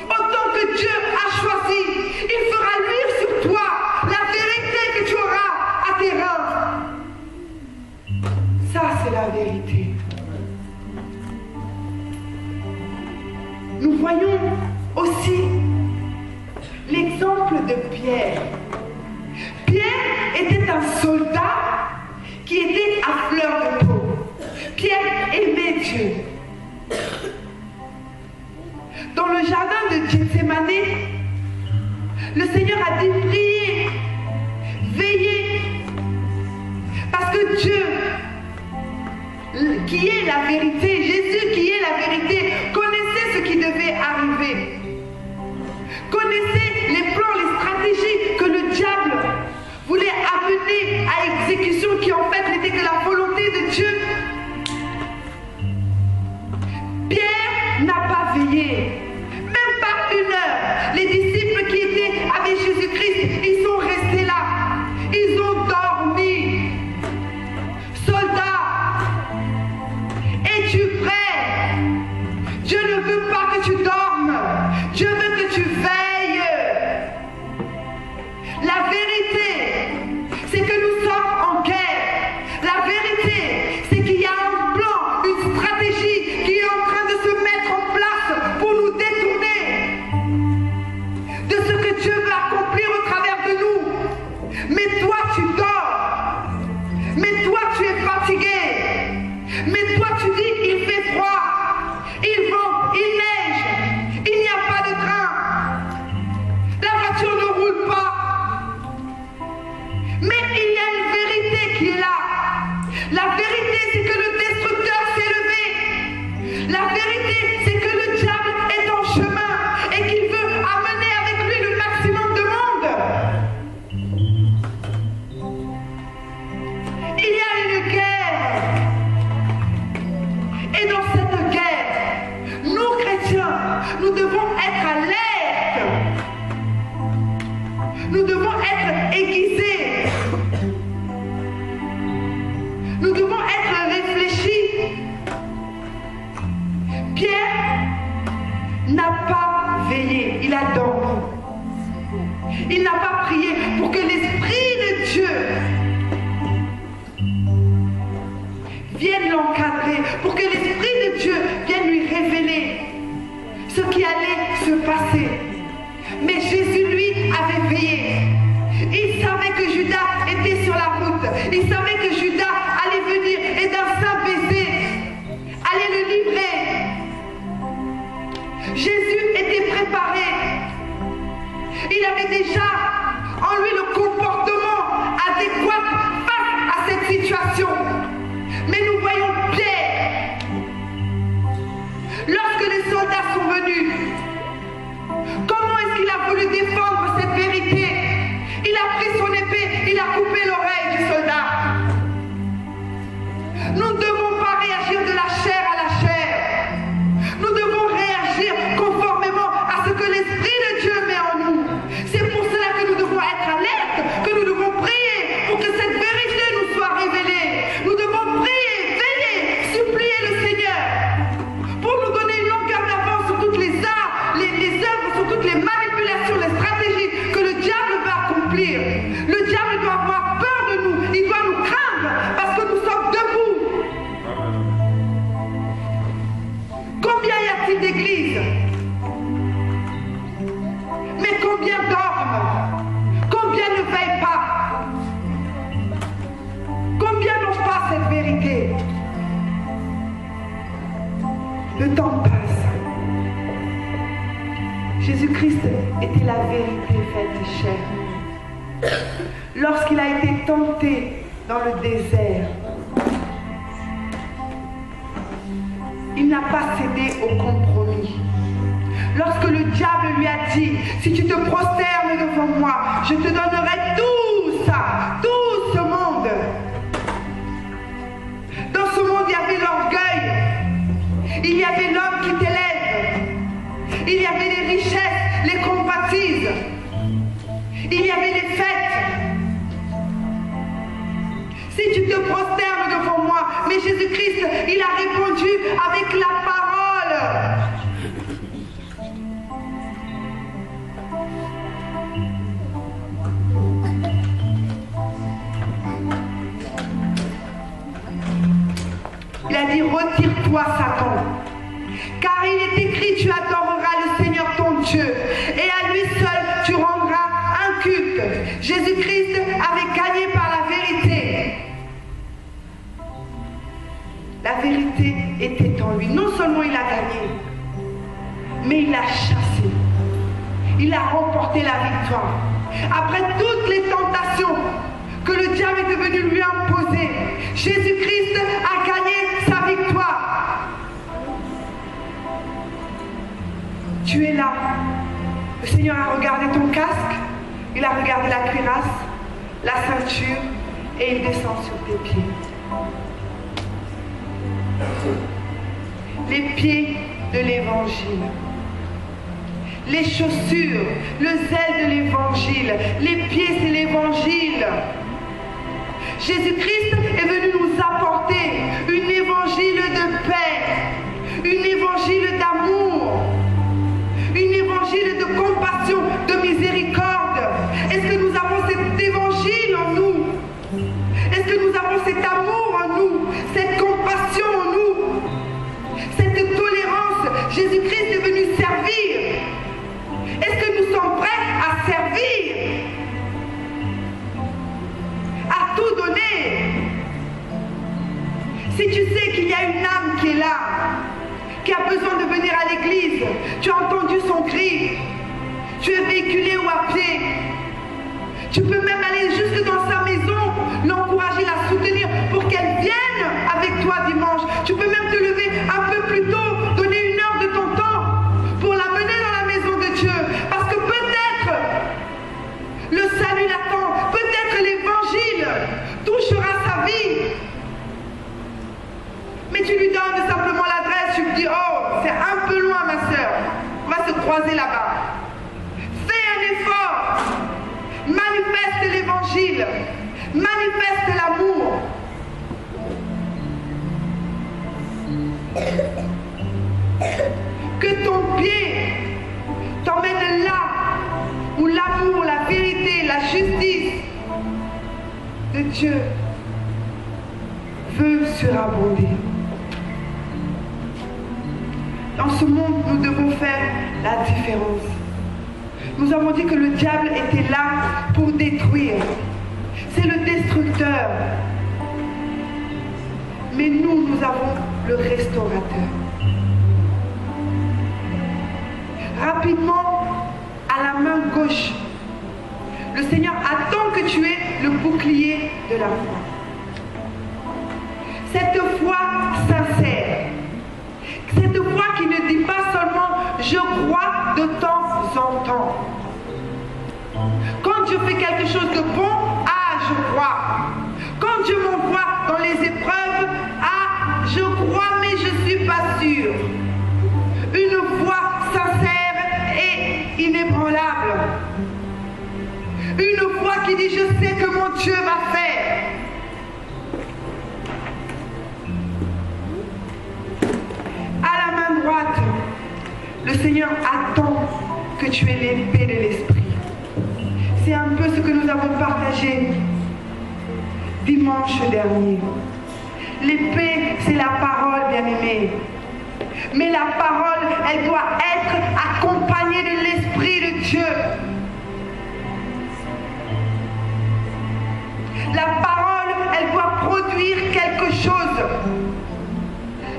Autant que Dieu a choisi, il fera luire sur toi la vérité que tu auras à tes reins. Ça, c'est la vérité. Nous voyons aussi prier pour que l'Esprit de Dieu vienne l'encadrer, pour que l'Esprit de Dieu vienne lui révéler ce qui allait se passer. Mais Jésus, lui, avait veillé. Il savait que Judas était sur la route. Il savait que Judas allait venir et d'un simple baiser allait le livrer. Jésus était préparé. Il avait déjà en lui le comportement adéquat face à cette situation. Mais nous voyons Pierre. Lorsque les soldats sont venus, comment est-ce qu'il a voulu défendre cette vérité? Il a pris son épée, il a coupé l'oreille du soldat. Nous ne devons pas réagir de la chair à la chair. Nous devons réagir conformément à ce que l'Esprit de Dieu met en nous. C'est pour cela que nous devons être alertes, que nous devons prier pour que cette vérité nous soit révélée. Nous devons prier, veiller, supplier le Seigneur pour nous donner une longueur d'avance sur toutes les arts, les œuvres, sur toutes les manipulations, les stratégies que le diable va accomplir. Le diable doit avoir peur de nous, il doit nous craindre parce que nous sommes debout. Combien y a-t-il d'églises? Mais combien dorment? Combien ne veillent pas? Combien n'ont pas cette vérité? Le temps passe. Jésus-Christ était la vérité faite chair. Lorsqu'il a été tenté dans le désert, il n'a pas cédé au compromis. Lorsque le diable lui a dit, si tu te prosternes devant moi, je te donnerai tout ça, tout ce monde. Dans ce monde, il y avait l'orgueil, il y avait l'homme qui t'élève, il y avait les richesses, les convoitises, il y avait les fêtes. Si tu te prosternes devant moi, mais Jésus-Christ, il a répondu avec la parole. Il a dit, retire-toi, Satan, car il est écrit, tu adoreras le Seigneur ton Dieu, et à lui seul tu rendras un culte. Jésus-Christ avait gagné par la vérité. La vérité était en lui. Non seulement il a gagné, mais il a chassé. Il a remporté la victoire. Après toutes les tentations que le diable est venu lui imposer, Jésus-Christ a gagné sa victoire. Tu es là. Le Seigneur a regardé ton casque, il a regardé la cuirasse, la ceinture, et il descend sur tes pieds. Les pieds de l'évangile. Les chaussures, le zèle de l'évangile. Les pieds, c'est l'évangile. Jésus-Christ est venu nous apporter une évangile de paix, une évangile d'amour, une évangile de compassion, de miséricorde. Est-ce que nous avons cet évangile en nous? Est-ce que nous avons cet amour en nous, cette compassion en nous, cette tolérance? Jésus-Christ est venu servir. Est-ce que nous sommes prêts à servir, à tout donner? Si tu sais qu'il y a une âme qui est là, qui a besoin de venir à l'église, tu as entendu son cri, tu es véhiculé ou à pied, tu peux même aller jusque dans sa maison, l'encourager, la soutenir pour qu'elle vienne avec toi dimanche. Tu peux même te lever un peu plus tôt, donner 1 heure de ton temps pour la mener dans la maison de Dieu. Parce que peut-être le salut l'attend, peut-être l'évangile touchera sa vie. Mais tu lui donnes simplement l'adresse, tu lui dis, oh, c'est un peu loin ma soeur, on va se croiser là-bas. Fais un effort, manifeste l'évangile, de Dieu veut surabonder. Dans ce monde, nous devons faire la différence. Nous avons dit que le diable était là pour détruire. C'est le destructeur. Mais nous, nous avons le restaurateur. Rapidement, à la main gauche, le Seigneur attend que tu aies le bouclier de la foi. Cette foi sincère. Cette foi qui ne dit pas seulement « je crois » de temps en temps. Quand Dieu fait quelque chose de bon, ah, je crois. Quand Dieu m'envoie dans les épreuves, ah, je crois mais je ne suis pas sûre. Une foi sincère et inébranlable. Une foi qui dit « je sais que mon Dieu va faire ». À la main droite, le Seigneur attend que tu aies l'épée de l'Esprit. C'est un peu ce que nous avons partagé dimanche dernier. L'épée, c'est la parole, bien-aimée. Mais la parole, elle doit être accompagnée de l'Esprit de Dieu. La parole, elle doit produire quelque chose.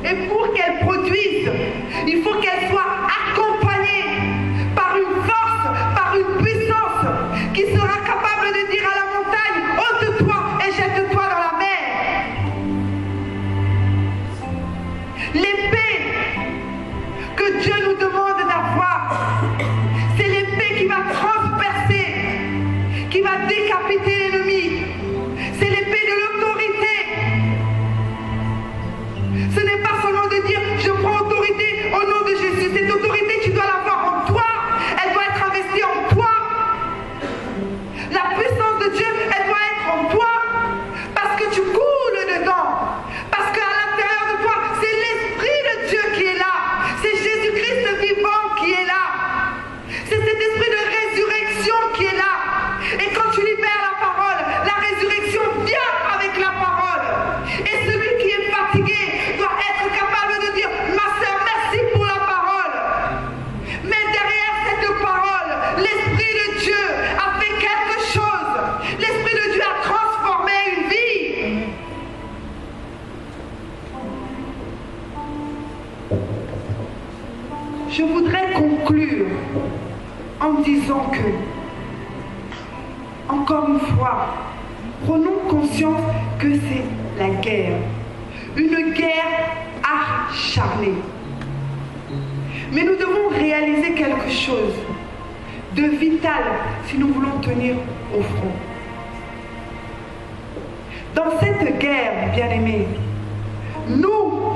Et pour qu'elle produise, il faut qu'elle soit accompagnée par une force, par une puissance qui sera capable de dire à la montagne, ôte-toi et jette-toi dans la mer. L'épée que Dieu nous demande d'avoir, c'est l'épée qui va transpercer, qui va décapiter l'ennemi. C'est l'épée de l'autorité. Ce n'est pas seulement de dire je prends autorité au nom de Jésus. Cette autorité, tu dois l'avoir en toi. Elle doit être investie en toi. La puissance de Dieu, elle doit être en toi. Parce que tu coules dedans. Parce qu'à l'intérieur de toi, c'est l'Esprit de Dieu qui est là. C'est Jésus-Christ vivant qui est là. C'est cet esprit de résurrection qui est là. Et quand tu libères la parole, la résurrection vient avec la parole. Et celui qui est fatigué doit être capable de dire « Ma sœur, merci pour la parole ». Mais derrière cette parole, l'Esprit de Dieu a fait quelque chose. L'Esprit de Dieu a transformé une vie. Je voudrais conclure en disant que, encore une fois, prenons conscience que c'est la guerre. Une guerre acharnée. Mais nous devons réaliser quelque chose de vital si nous voulons tenir au front. Dans cette guerre, bien-aimés, nous,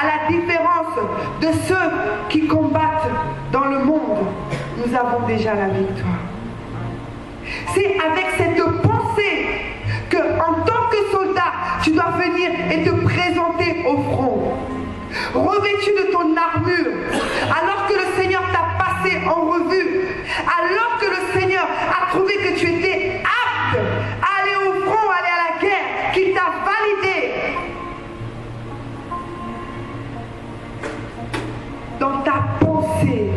à la différence de ceux qui combattent dans le monde, nous avons déjà la victoire. C'est avec cette pensée que, en tant que soldat, tu dois venir et te présenter au front, revêtu de ton armure, alors que le Seigneur t'a passé en revue, alors que le Seigneur a trouvé que tu étais apte à aller au front, aller à la guerre, qu'il t'a validé. Dans ta pensée,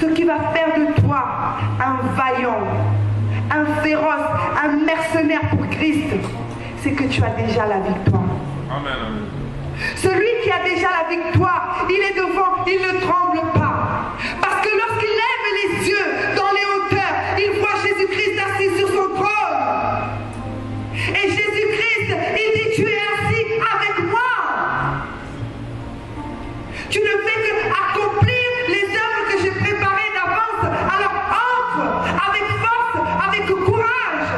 ce qui va faire de toi un vaillant, un féroce, un mercenaire pour Christ, c'est que tu as déjà la victoire. Amen, amen. Celui qui a déjà la victoire, il est devant, il ne tremble pas. Parce que lorsqu'il lève les yeux dans les hauteurs, il voit Jésus-Christ assis sur son trône. Et Jésus-Christ, il dit, tu es assis avec moi. Tu ne fais que accomplir les œuvres que j'ai préparées d'avance. Alors entre avec force, avec courage.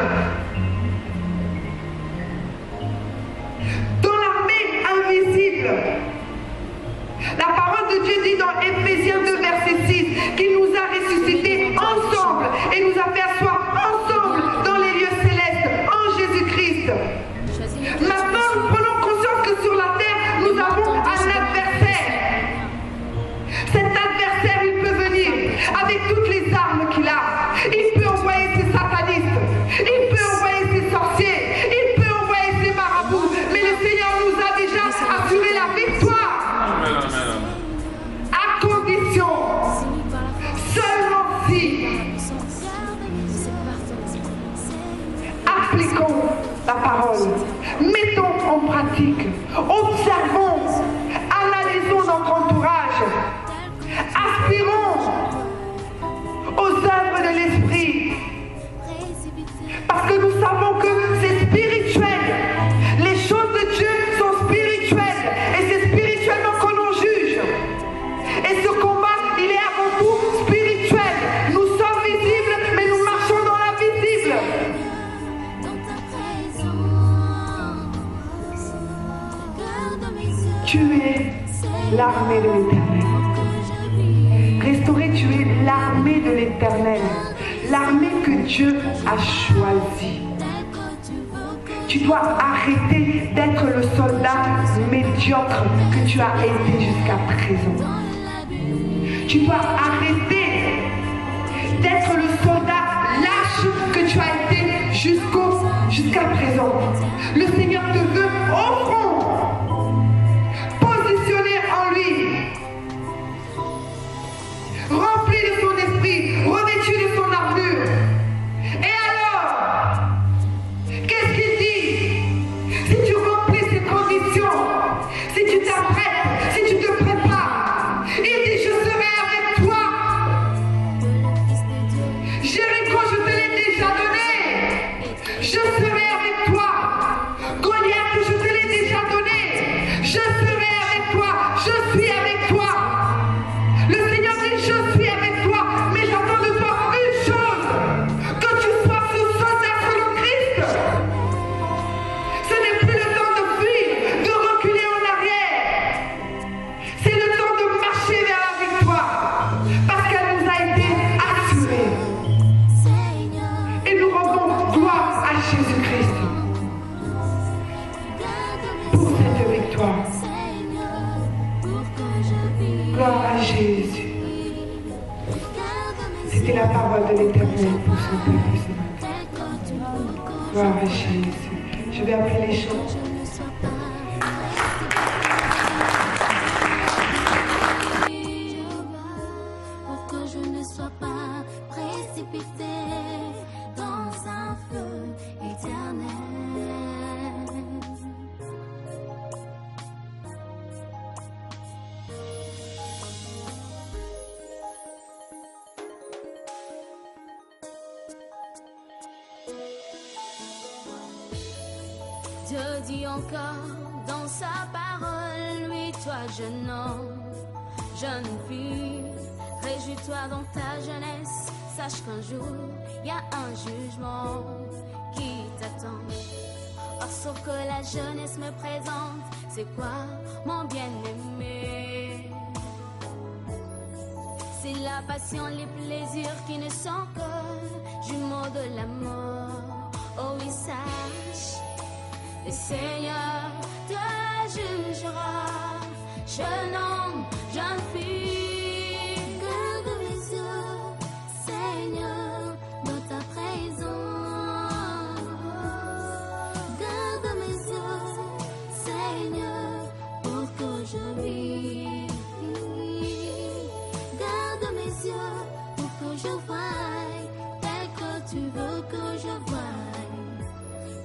Dans l'armée invisible, la parole de Dieu dit dans Éphésiens appliquons la parole. Mettons en pratique. Observons. Analysons notre entourage. Aspirons aux œuvres de l'Esprit. Parce que nous savons que c'est spirituel. Les choses de Dieu sont spirituelles. Et c'est spirituellement qu'on nous juge. Et ce combat, il est avant tout spirituel. Nous sommes visibles, mais nous marchons dans l'invisible. Tu es l'armée de l'Éternel. Restauré, tu es l'armée de l'Éternel. L'armée que Dieu a choisie. Tu dois arrêter d'être le soldat médiocre que tu as été jusqu'à présent. Tu dois arrêter d'être le soldat lâche que tu as été jusqu'à présent. Le Seigneur te veut au front, positionné en lui, rempli de son esprit, revêtu de son armure. Et alors, qu'est-ce qu'il dit? Si tu remplis ces conditions, si tu t'apprêtes, si tu te prépares, il dit: je serai avec toi. Jéricho, je te l'ai déjà donné. Je serai avec toi. Goliath, je te l'ai déjà donné. Je serai avec toi. Je suis avec toi. Le Seigneur dit: je suis avec toi. Mais j'attends de toi une chose, que tu sois ce soldat selon Christ. Ce n'est plus le temps de fuir, de reculer en arrière. C'est le temps de marcher vers la victoire. Parce qu'elle nous a été assurée. Et nous rendons gloire à Jésus-Christ pour cette victoire. Gloire à Jésus. C'était la parole de l'Éternel pour son peuple ce matin. Gloire à Jésus. Je vais appeler les chants. Pour que je ne sois pas précipité dans un feu éternel. Dieu dit encore dans sa parole: lui, toi, jeune homme, jeune fille, réjouis-toi dans ta jeunesse. Sache qu'un jour, il y a un jugement qui t'attend. Or, sauf que la jeunesse me présente, c'est quoi, mon bien-aimé? C'est la passion, les plaisirs qui ne sont que jumeaux de la mort. Oh oui, sache, le Seigneur te jugera, jeune homme, jeune fille. Garde mes yeux, Seigneur, dans ta présence. Garde mes yeux, Seigneur, pour que je vive. Garde mes yeux pour que je voie tel que tu veux que je voie.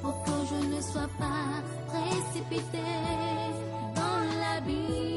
Pour que je ne sois pas précipité dans l'abîme.